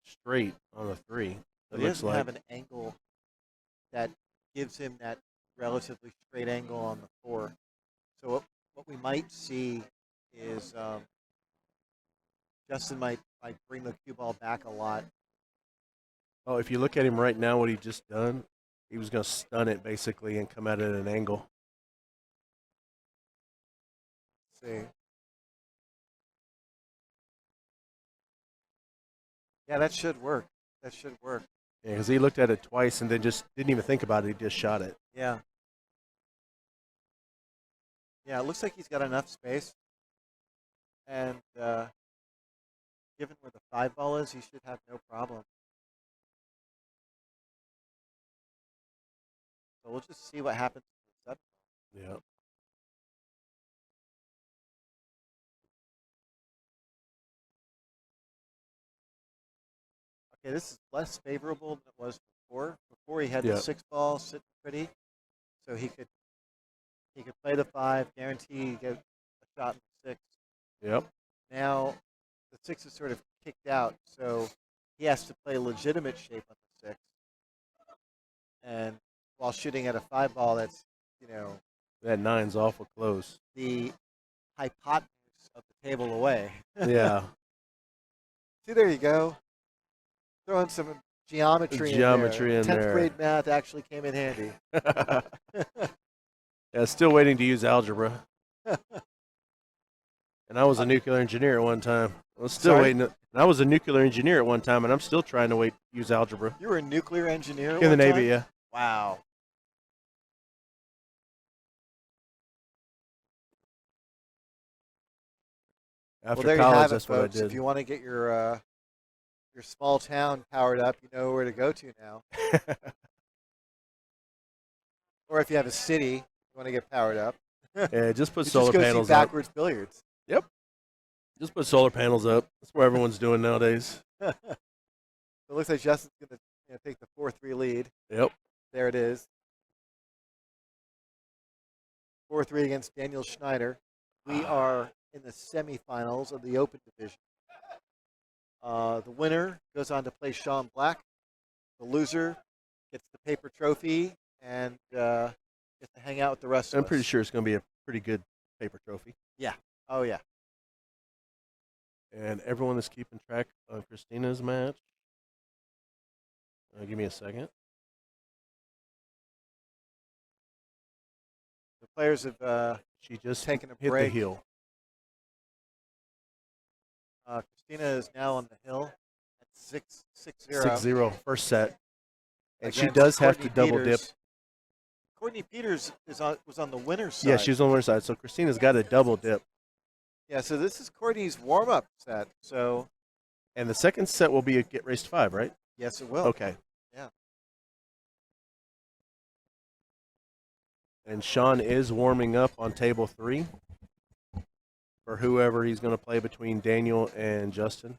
straight on the 3. But he doesn't have an angle that gives him that relatively straight angle on the 4. So what we might see is Justin might bring the cue ball back a lot. Oh, if you look at him right now, what he just done, he was going to stun it basically and come at it at an angle. Let's see. Yeah, that should work. That should work. Yeah, because he looked at it twice and then just didn't even think about it. He just shot it. Yeah. Yeah, it looks like he's got enough space. And given where the 5 ball is, he should have no problem. So we'll just see what happens with the 7 ball. Yeah. Okay, this is less favorable than it was before. Before he had the 6 ball sitting pretty, so he could play the 5, guarantee get a shot in the 6. Yep. Now the 6 is sort of kicked out, so he has to play legitimate shape on the 6. And while shooting at a 5 ball, that's that 9's awful close. The hypotenuse of the table away. Yeah. See, there you go. Throwing some geometry in there. 10th grade math actually came in handy. Yeah, still waiting to use algebra. And I was a nuclear engineer at one time. I was still waiting. And I was a nuclear engineer at one time, and I'm still trying to use algebra. You were a nuclear engineer in the Navy, yeah. Wow. After there college, you have that's it, what I folks. did. If you want to get your small town powered up, you know where to go to now. Or if you have a city, you want to get powered up. Yeah, just put you solar just go panels see backwards billiards. Yep. Just put solar panels up. That's what everyone's doing nowadays. It looks like Justin's going to take the 4-3 lead. Yep. There it is. 4-3 against Daniel Schneider. We are in the semifinals of the Open Division. The winner goes on to play Sean Black. The loser gets the paper trophy and gets to hang out with the rest of us. I'm pretty sure it's going to be a pretty good paper trophy. Yeah. Oh yeah. And everyone is keeping track of Christina's match. Give me a second. The players have She just taken a hit break. the heel. Christina is now on the hill at 6-0. 6-0, first set. And she against does have Courtney to double dip. Peters. Courtney Peters was on the winner's side. Yeah, she's on her side. So Christina's got a double dip. Yeah, so this is Courtney's warm-up set. So And the second set will be a get raised 5, right? yes, it will. Okay. Yeah. And Sean is warming up on table 3 for whoever he's going to play between Daniel and Justin.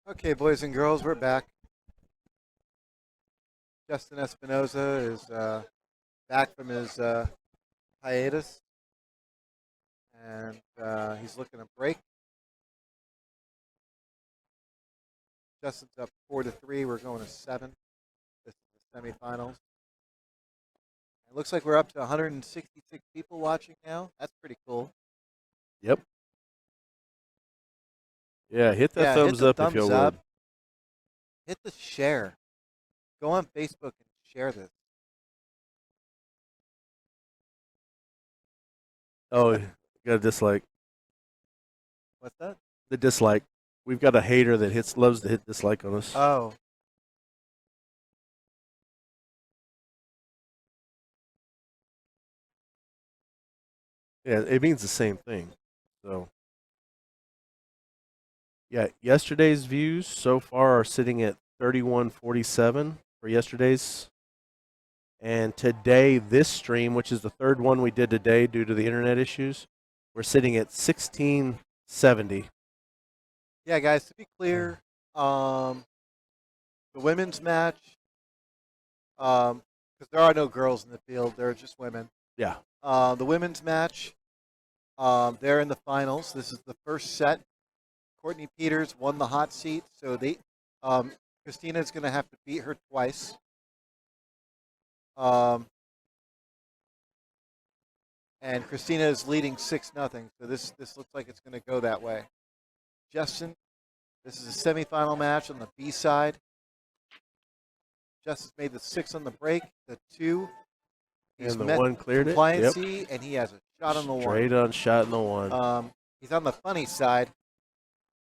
Okay, boys and girls, we're back. Justin Espinosa is back from his hiatus, and he's looking to break. Justin's up 4-3. We're going to 7. This is the semifinals. It looks like we're up to 166 people watching now. That's pretty cool. Yep. Yeah, hit that Yeah, hit thumbs the up if you thumbs would. up. Hit the share. Go on Facebook and share this. Oh, you got a dislike. What's that? The dislike. We've got a hater that loves to hit dislike on us. Oh. Yeah, it means the same thing. So, yeah, yesterday's views so far are sitting at 3147 for yesterday's. And today, this stream, which is the third one we did today due to the internet issues, we're sitting at 1670. Yeah, guys, to be clear, the women's match, because there are no girls in the field, there are just women. Yeah. The women's match, they're in the finals. This is the first set. Courtney Peters won the hot seat, so Christina's going to have to beat her twice. And Christina is leading 6-0, so this looks like it's going to go that way. Justin, this is a semifinal match on the B side. Justin's made the 6 on the break, the 2. He's And the met 1 cleared it. compliancy, and he has a shot on the 1. Straight on shot in the 1. He's on the funny side.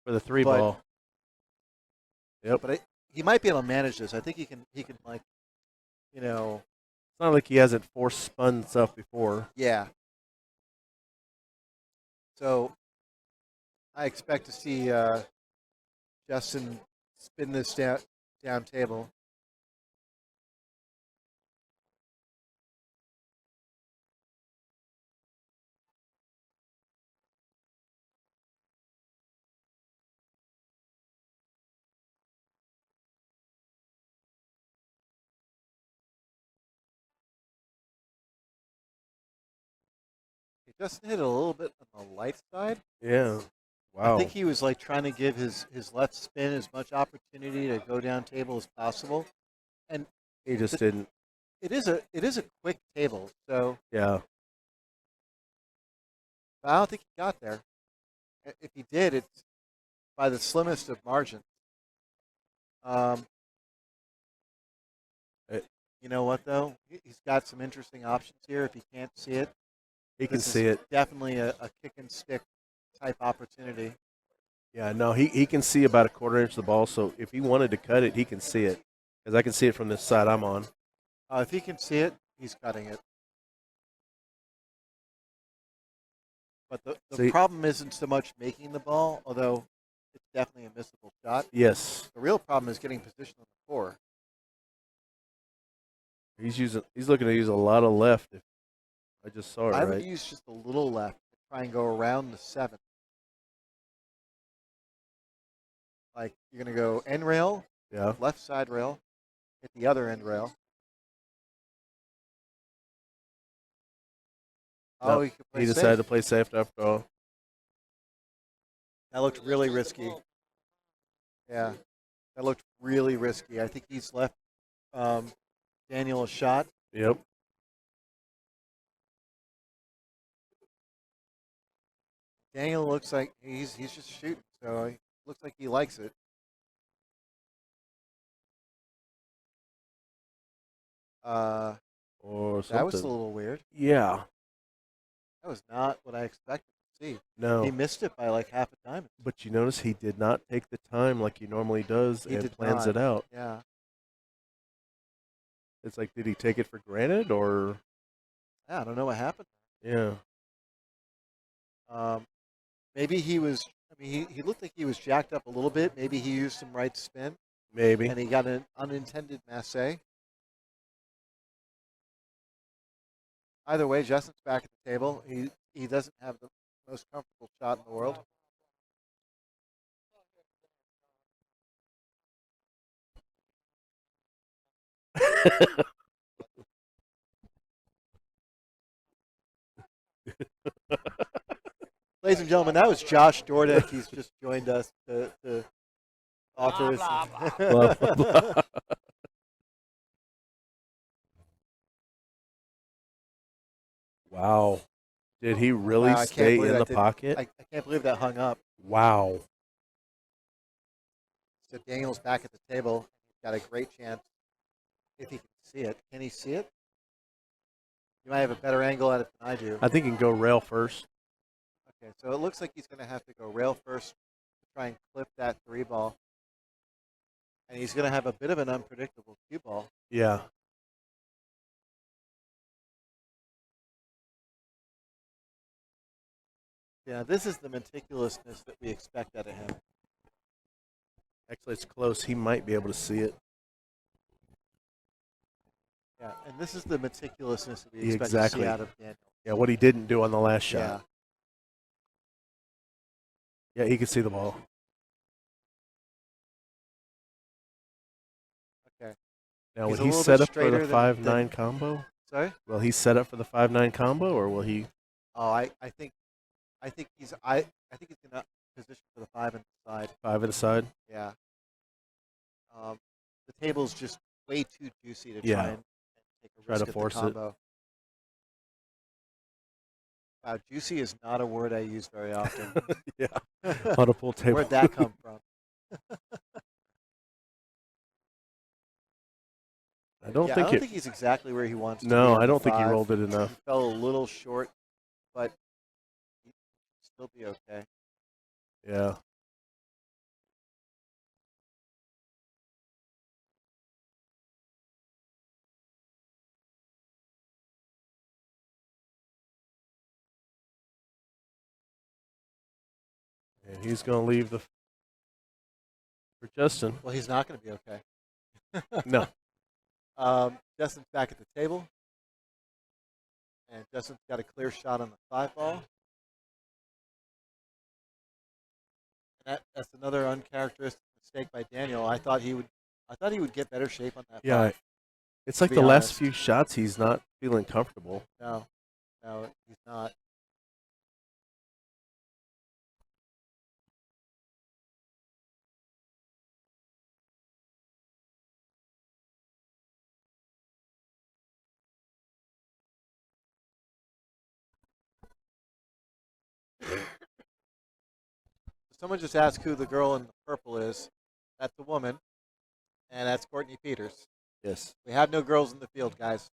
For the 3 ball. Yep. But he might be able to manage this. I think he can like, It's not like he hasn't force spun stuff before. Yeah. So I expect to see Justin spin this down table. Justin hit it a little bit on the light side. Yeah. Wow. I think he was like trying to give his left spin as much opportunity to go down table as possible, and he just didn't. It is a quick table, so yeah. But I don't think he got there. If he did, it's by the slimmest of margins. You know what though? He's got some interesting options here. If he can't see it, he can see it. Definitely a kick and stick type opportunity. Yeah, no, he can see about a quarter inch of the ball. So if he wanted to cut it, he can see it, because I can see it from this side I'm on. If he can see it, he's cutting it. But the problem isn't so much making the ball, although it's definitely a missable shot. Yes. The real problem is getting position on the floor. He's looking to use a lot of left. If I just saw it, I right? would use just a little left to try and go around the 7. Like you're going to go end rail, left side rail, hit the other end rail. Nope. Oh, he decided to play safe after all. That looked really risky. Yeah, that looked really risky. I think he's left Daniel a shot. Yep. Daniel looks like he's just shooting, so he looks like he likes it. Or something. That was a little weird. Yeah. That was not what I expected to see. No. He missed it by like half a diamond. But you notice he did not take the time like he normally does and plans it out. Yeah. It's like, did he take it for granted or? Yeah, I don't know what happened. Yeah. Maybe he was. I mean, he looked like he was jacked up a little bit. Maybe he used some right spin. Maybe. And he got an unintended masse. Either way, Justin's back at the table. He doesn't have the most comfortable shot in the world. Ladies and gentlemen, that was Josh Dordick. He's just joined us to offer his. Blah, blah, blah. Wow. Did he really Wow, I can't stay believe in the that pocket? I can't believe that hung up. Wow. So Daniel's back at the table. He's got a great chance if he can see it. Can he see it? You might have a better angle at it than I do. I think he can go rail first. Okay, so it looks like he's going to have to go rail first to try and clip that 3-ball. And he's going to have a bit of an unpredictable cue ball. Yeah. Yeah, this is the meticulousness that we expect out of him. Actually, it's close. He might be able to see it. Yeah, and this is the meticulousness that we expect Exactly. to see out of Daniel. Yeah, what he didn't do on the last shot. Yeah. Yeah, he could see the ball. Okay. Now, He's will a he little set bit up for the straighter 5-9 combo? Sorry? Will he set up for the 5-9 combo, or will he? Oh, I think he's going to position for the 5 inside. 5 inside? Yeah. The table's just way too juicy to Yeah. try and take a risk to at force the combo. Wow, juicy is not a word I use very often. Yeah. On a pool table. Where'd that come from? I don't I think don't think he's exactly where he wants to be. No, on I the don't think he 5. rolled it enough. He fell a little short, but he should still be okay. Yeah. And he's going to leave for Justin. Well, he's not going to be okay. No. Justin's back at the table. And Justin's got a clear shot on the 5-ball. And that's another uncharacteristic mistake by Daniel. I thought he would get better shape on that. Yeah. 5. It's like be the last honest. few shots, he's not feeling comfortable. No, he's not. Someone just asked who the girl in the purple is. That's a woman, and that's Courtney Peters. Yes. We have no girls in the field, guys.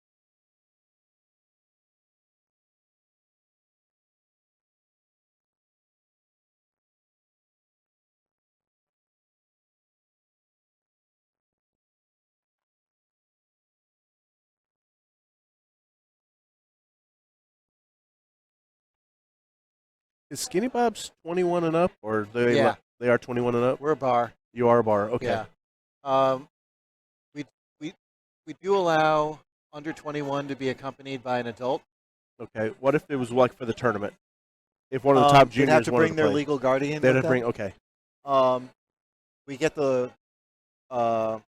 Is Skinny Bob's 21 and up, or Yeah. they are 21 and up? We're a bar. You are a bar. Okay. Yeah. We do allow under 21 to be accompanied by an adult. Okay. What if it was like for the tournament? If one of the top juniors they'd have to wanted bring their play, legal guardian. they'd with have to them. bring. Okay. We get the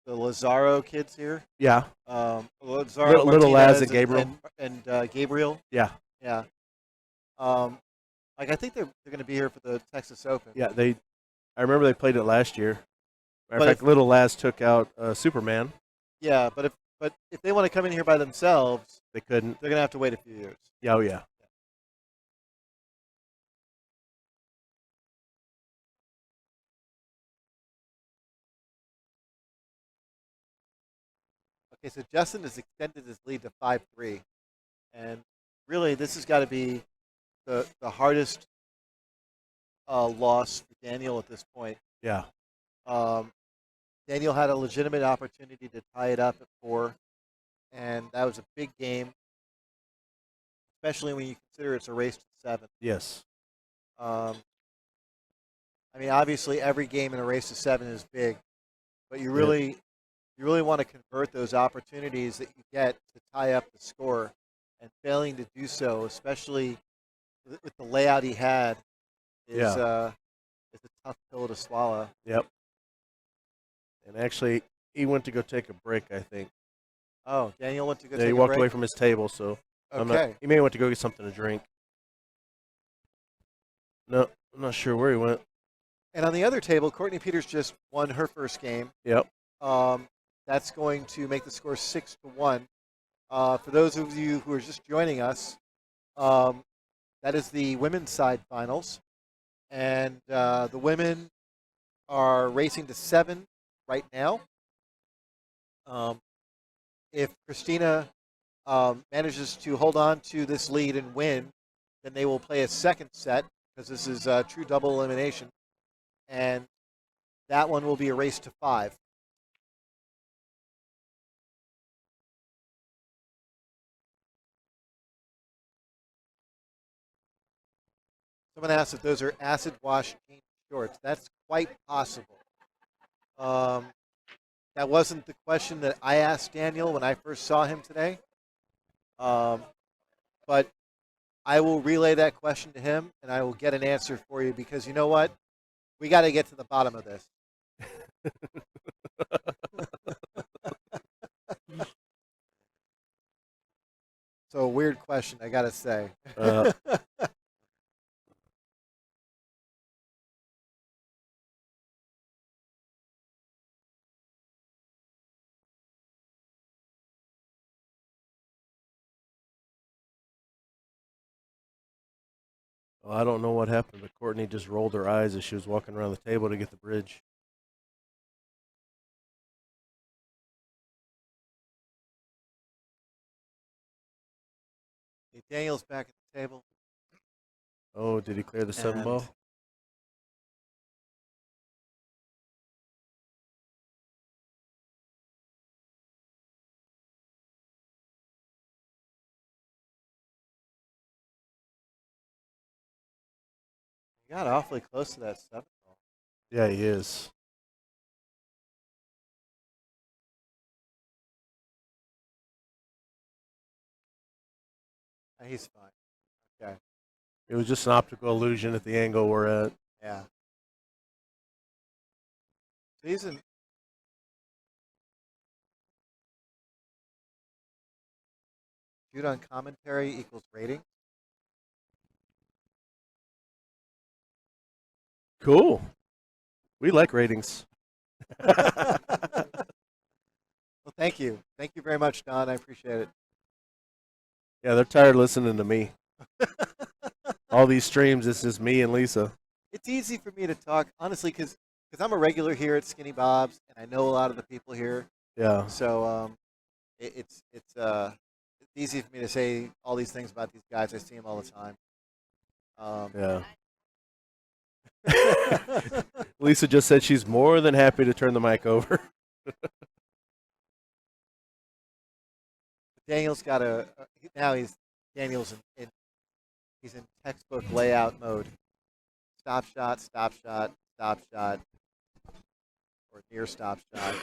Lazaro kids here. Yeah. Lazaro, Little Laz Martinez, and Gabriel. and Gabriel. Yeah. Yeah. I think they're going to be here for the Texas Open. Yeah. I remember they played it last year. Matter But of fact, Little Laz took out Superman. Yeah, but if they want to come in here by themselves, They couldn't. they're going to have to wait a few years. Yeah. Oh yeah. Okay, so Justin has extended his lead to 5-3, and really this has got to be the hardest loss for Daniel at this point. Yeah. Daniel had a legitimate opportunity to tie it up at 4, and that was a big game, especially when you consider it's a race to 7. Yes. I mean, obviously, every game in a race to 7 is big, but you really want to convert those opportunities that you get to tie up the score, and failing to do so, especially with the layout he had, is a tough pill to swallow. Yep. And actually, he went to go take a break, I think. Oh, Daniel went to go Yeah, take he a walked break? away from his table, so Okay. he may have went to go get something to drink. No, I'm not sure where he went. And on the other table, Courtney Peters just won her first game. Yep. That's going to make the score 6-1. For those of you who are just joining us, That is the women's side finals, and the women are racing to 7 right now. If Christina manages to hold on to this lead and win, then they will play a second set because this is true double elimination, and that one will be a race to 5. Someone asked if those are acid wash jean shorts. That's quite possible. That wasn't the question that I asked Daniel when I first saw him today. But I will relay that question to him, and I will get an answer for you because you know what? We got to get to the bottom of this. So a weird question, I got to say. Well, I don't know what happened, but Courtney just rolled her eyes as she was walking around the table to get the bridge. Daniel's back at the table. Oh, did he clear the 7 ball? He got awfully close to that 7 ball. Yeah, he is. He's fine. Okay. It was just an optical illusion at the angle we're at. Yeah. So he's in. Shoot on commentary equals rating. Cool. We like ratings. Well, thank you. Thank you very much, Don. I appreciate it. Yeah, they're tired listening to me. All these streams, it's just me and Lisa. It's easy for me to talk, honestly, because I'm a regular here at Skinny Bob's, and I know a lot of the people here. Yeah. So it's easy for me to say all these things about these guys. I see them all the time. Yeah. Lisa just said she's more than happy to turn the mic over. Daniel's got Daniel's he's in textbook layout mode. Stop shot, stop shot, stop shot, or near stop shot.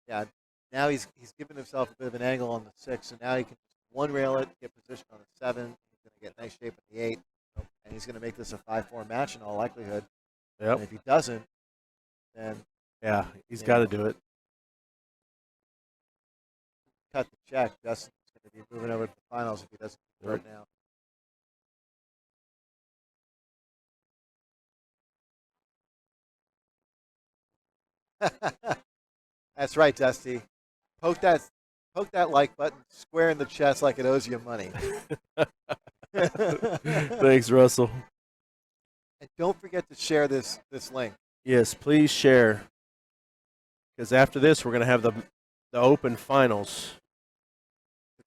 Yeah, now he's given himself a bit of an angle on the 6, and now he can one rail it, get position on the 7. He's going to get nice shape in the 8, and he's going to make this a 5-4 match in all likelihood. Yep. And if he doesn't, then yeah, he's got to do it. Cut the check. Dustin's going to be moving over to the finals if he doesn't convert now. That's right, Dusty. Poke that like button square in the chest like it owes you money. Thanks, Russell. And don't forget to share this link. Yes, please share. Because after this, we're going to have the open finals.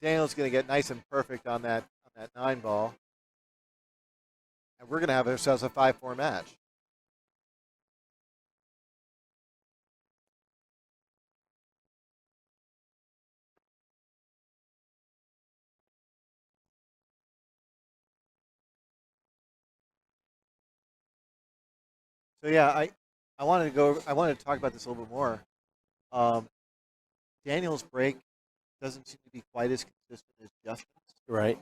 Daniel's going to get nice and perfect on that 9 ball. And we're going to have ourselves a 5-4 match. So yeah, I wanted to talk about this a little bit more. Daniel's break doesn't seem to be quite as consistent as Justin's. Right.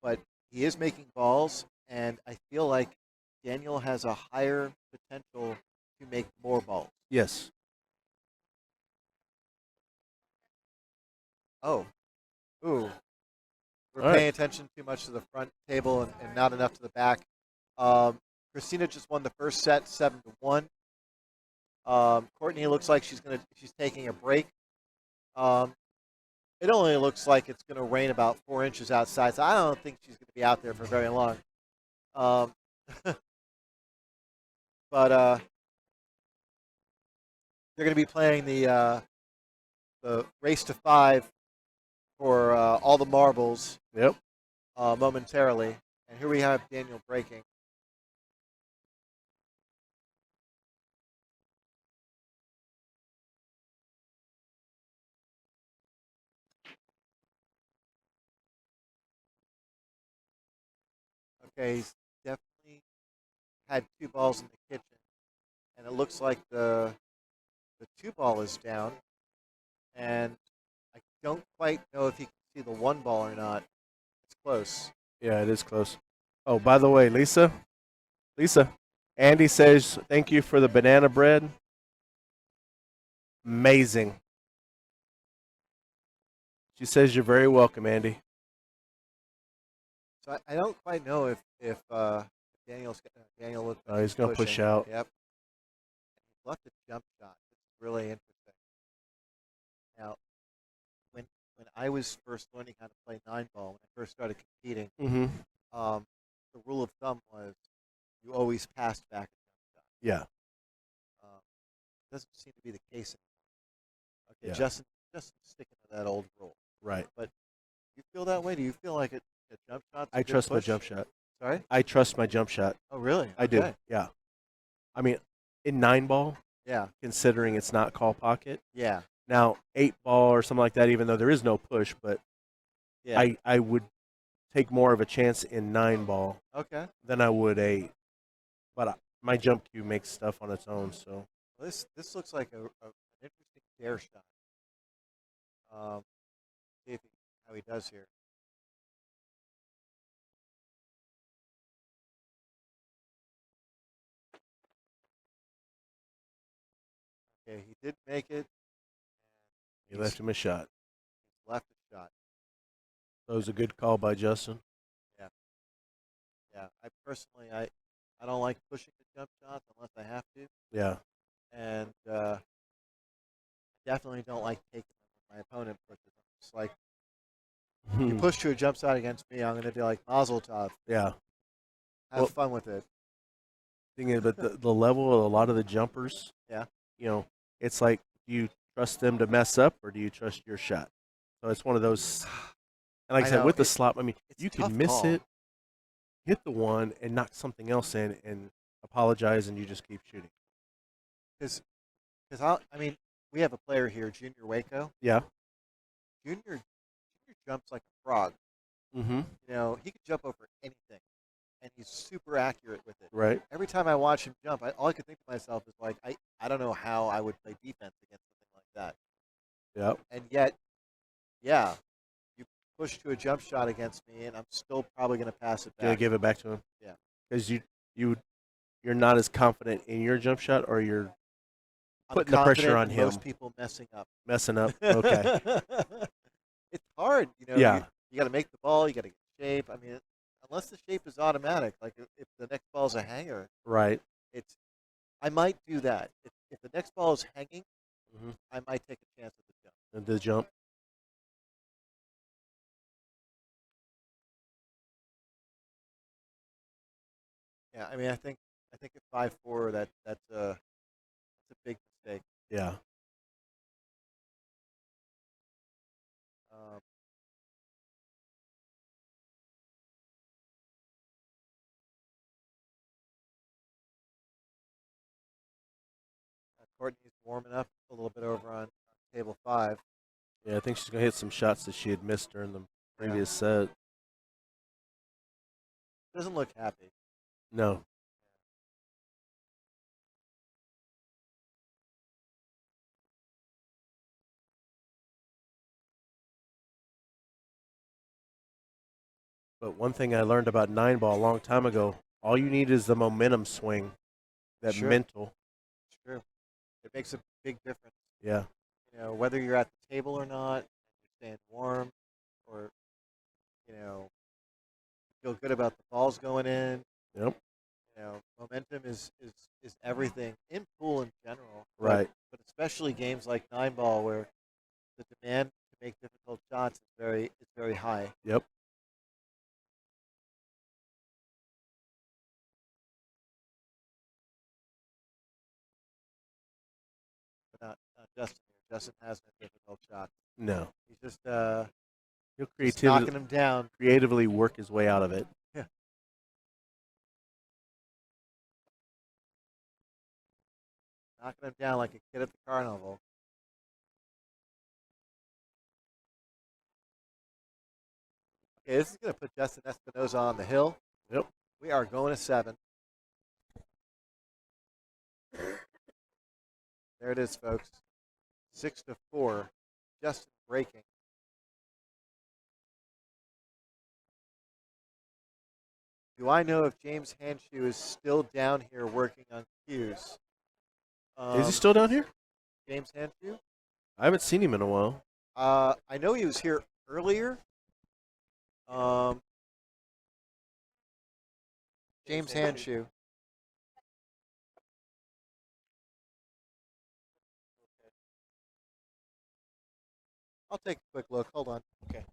But he is making balls, and I feel like Daniel has a higher potential to make more balls. Yes. Oh. Ooh. We're All paying right. attention too much to the front table and not enough to the back. Christina just won the first set 7-1. Courtney looks like she's taking a break. it only looks like it's going to rain about 4 inches outside, so I don't think she's going to be out there for very long. Um, but they're going to be playing the race to 5 for all the marbles. Yep. Momentarily, and here we have Daniel breaking. Okay, he's definitely had 2 balls in the kitchen, and it looks like the 2 ball is down, and I don't quite know if he can see the 1 ball or not. It's close. Yeah, it is close. Oh, by the way, Lisa, Andy says thank you for the banana bread. Amazing. She says you're very welcome, Andy. So I don't quite know if Daniel looks like He's going to push pushing. out. Yep. He left a jump shot. It's really interesting. Now, when I was first learning how to play 9-ball, when I first started competing, Mm-hmm. The rule of thumb was you always passed back a jump shot. Yeah. Doesn't seem to be the case anymore. Okay, Yeah. Justin's sticking to that old rule. Right. But do you feel that way? Do you feel like a jump shot? I trust my jump shot. Sorry? I trust my jump shot. Oh, really? I do. Yeah. I mean, in 9-ball, Yeah. considering it's not call pocket. Yeah. Now, 8-ball or something like that, even though there is no push, but Yeah. I would take more of a chance in 9-ball Okay. than I would 8. But my jump cue makes stuff on its own, so. Well, this looks like an interesting dare shot. See how he does here. Okay, he did make it. He left him a shot. Left a shot. That was a good call by Justin. Yeah. Yeah. I personally, I don't like pushing the jump shots unless I have to. Yeah. And definitely don't like taking them when my opponent pushes them. It's like, you push to a jump shot against me, I'm going to be like, Mazel Tov. Yeah. Have fun with it. Thing is, but the level of a lot of the jumpers, Yeah. It's like, do you trust them to mess up or do you trust your shot? So it's one of those. And like I said, with the slop, I mean, you can miss it, hit the one, and knock something else in and apologize, and you just keep shooting. Because I mean, we have a player here, Junior Waco. Yeah. Junior jumps like a frog. Mm-hmm. He can jump over anything, and he's super accurate with it. Right. Every time I watch him jump, all I could think to myself is like, I don't know how I would play defense against something like that. Yep. And yet, yeah, you push to a jump shot against me, and I'm still probably going to pass it back. Gonna give it back to him. Yeah. Because you're not as confident in your jump shot, or you're putting the pressure on him. Most people messing up. Messing up. Okay. It's hard, Yeah. You got to make the ball. You got to get shape. I mean, unless the shape is automatic, like if the next ball is a hanger, Right. I might do that. If the next ball is hanging, Mm-hmm. I might take a chance at the jump. And the jump. Yeah, I mean, I think at 5-4, that's a big mistake. Yeah. Courtney's warming up a little bit over on table 5. Yeah, I think she's gonna hit some shots that she had missed during the previous set. Doesn't look happy. No. But one thing I learned about 9-ball a long time ago, all you need is the momentum swing, that Sure. mental. It's true. It makes a big difference. Yeah. Whether you're at the table or not, you're staying warm, or you feel good about the balls going in. Yep. Momentum is everything in pool in general. Right. But especially games like 9-ball where the demand to make difficult shots is very high. Yep. But not Justin here. Justin has no difficult shots. No. He's just He'll knocking him down. creatively work his way out of it. Yeah. Knocking him down like a kid at the carnival. Okay, this is going to put Justin Espinosa on the hill. Yep. We are going to 7. There it is, folks. 6-4. Justin breaking. Do I know if James Handshoe is still down here working on cues? Is he still down here? James Handshoe? I haven't seen him in a while. I know he was here earlier. James Handshoe. I'll take a quick look. Hold on. Okay.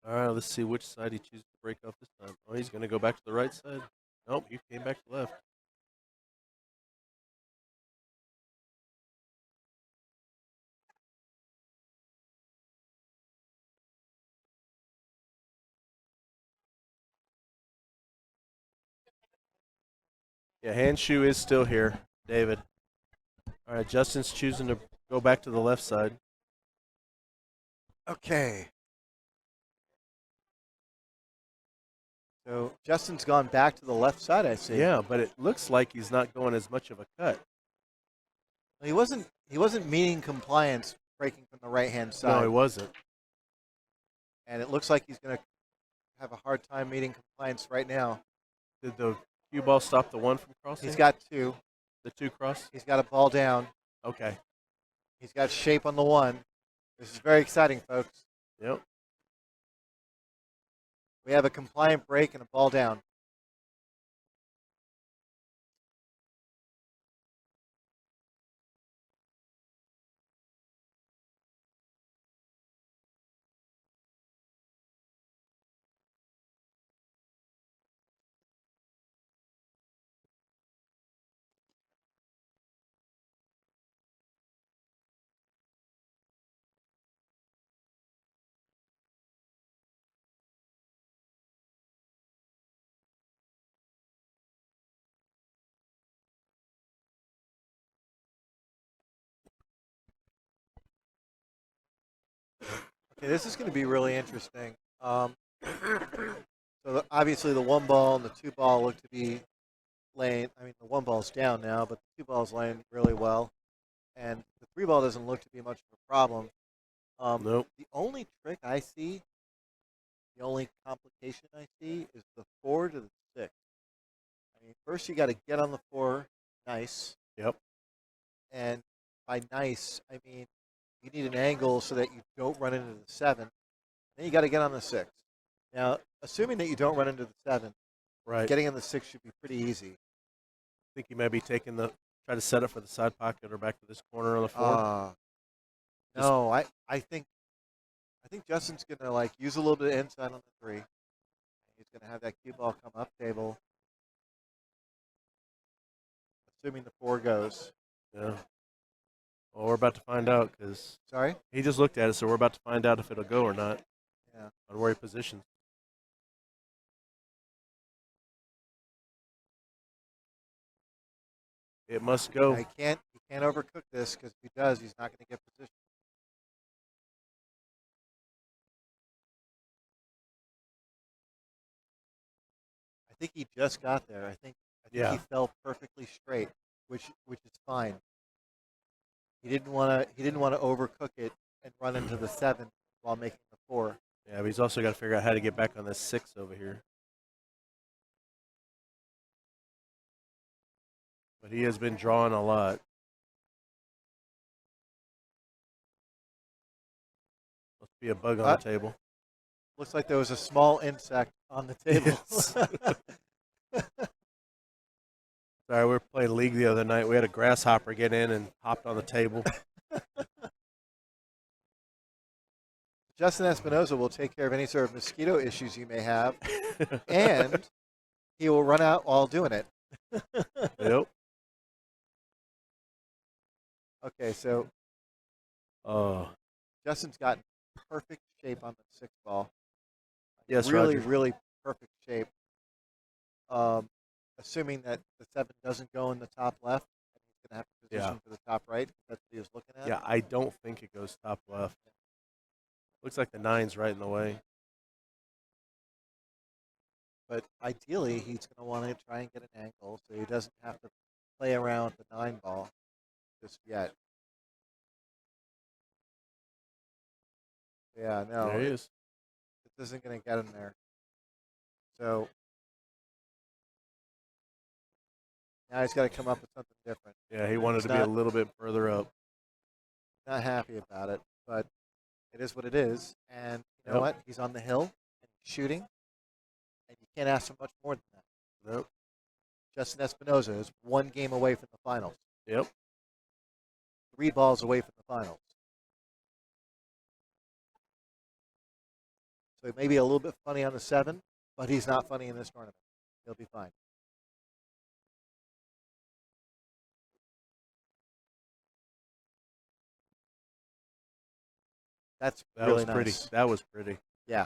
All right, let's see which side he chooses to break off this time. Oh, he's going to go back to the right side. Nope, he came back to left. Yeah, Handshoe is still here, David. All right, Justin's choosing to go back to the left side. Okay. So Justin's gone back to the left side, I see. Yeah, but it looks like he's not going as much of a cut. He wasn't meeting compliance breaking from the right hand side. No, he wasn't. And it looks like he's going to have a hard time meeting compliance right now. Did the cue ball stop the one from crossing? He's got 2. The 2 cross? He's got a ball down. Okay. He's got shape on the 1. This is very exciting, folks. Yep. We have a compliant break and a ball down. Okay, this is going to be really interesting. So obviously the 1 ball and the 2 ball look to be laying. I mean, the 1 ball's down now, but the 2 ball's laying really well, and the 3 ball doesn't look to be much of a problem. Nope. The only trick I see, the only complication I see, is the 4 to the 6. I mean, first you got to get on the 4, nice. Yep. And by nice, I mean you need an angle so that you don't run into the 7. Then you got to get on the 6. Now, assuming that you don't run into the 7, Right. getting on the 6 should be pretty easy. I think he may be taking try to set it for the side pocket or back to this corner on the 4. No, I think Justin's gonna like use a little bit of inside on the 3. He's gonna have that cue ball come up table, assuming the 4 goes. Yeah. Well, we're about to find out because Sorry. he just looked at it, so we're about to find out if it'll go or not. Yeah. On where he positions. It must go. He can't overcook this because if he does, he's not gonna get position. I think he just got there. I think Yeah. he fell perfectly straight, which is fine. He didn't want to overcook it and run into the 7 while making the 4. Yeah, but he's also got to figure out how to get back on this 6 over here. but he has been drawing a lot. Must be a bug on the table. Looks like there was a small insect on the table. Yes. Sorry, we were playing League the other night. We had a grasshopper get in and hopped on the table. Justin Espinosa will take care of any sort of mosquito issues you may have, and he will run out while doing it. Yep. Okay, so Justin's got perfect shape on the 6 ball. Yes, really, Roger. really perfect shape. Assuming that the 7 doesn't go in the top left, and he's going to have to position for the top right. That's what he was looking at. Yeah, I don't think it goes top left. Looks like the 9's right in the way. But ideally, he's going to want to try and get an angle so he doesn't have to play around with the 9 ball just yet. Yeah, no. There he is. This isn't going to get him there. So now he's got to come up with something different. Yeah, he wanted to be a little bit further up. Not happy about it, but it is what it is. And you know what? He's on the hill and he's shooting, and you can't ask for much more than that. Nope. Justin Espinosa is 1 game away from the finals. Yep. 3 balls away from the finals. So he may be a little bit funny on the 7, but he's not funny in this tournament. He'll be fine. That really was pretty. nice. That was pretty. Yeah.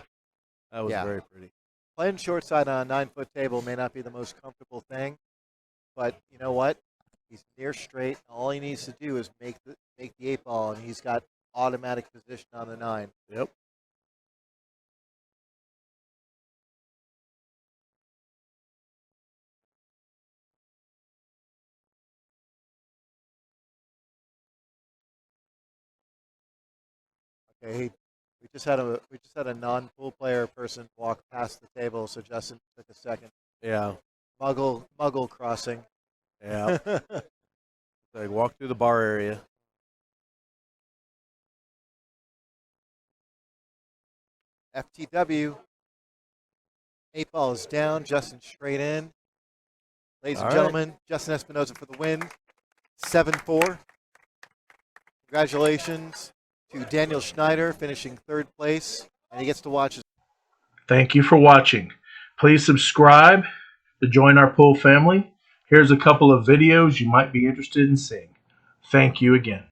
That was very pretty. Playing short side on a 9-foot table may not be the most comfortable thing, but you know what? He's near straight. All he needs to do is make the 8 ball, and he's got automatic position on the 9. Yep. Okay, we just had a non-pool player person walk past the table, so Justin took a second. Yeah. Muggle crossing. Yeah. So I walk through the bar area. FTW. 8 ball is down. Justin straight in. Ladies and gentlemen, Justin Espinosa for the win. 7-4. Congratulations to Daniel Schneider finishing 3rd place, and he gets to watch. Thank you for watching. Please subscribe to join our pool family. Here's a couple of videos you might be interested in seeing. Thank you again.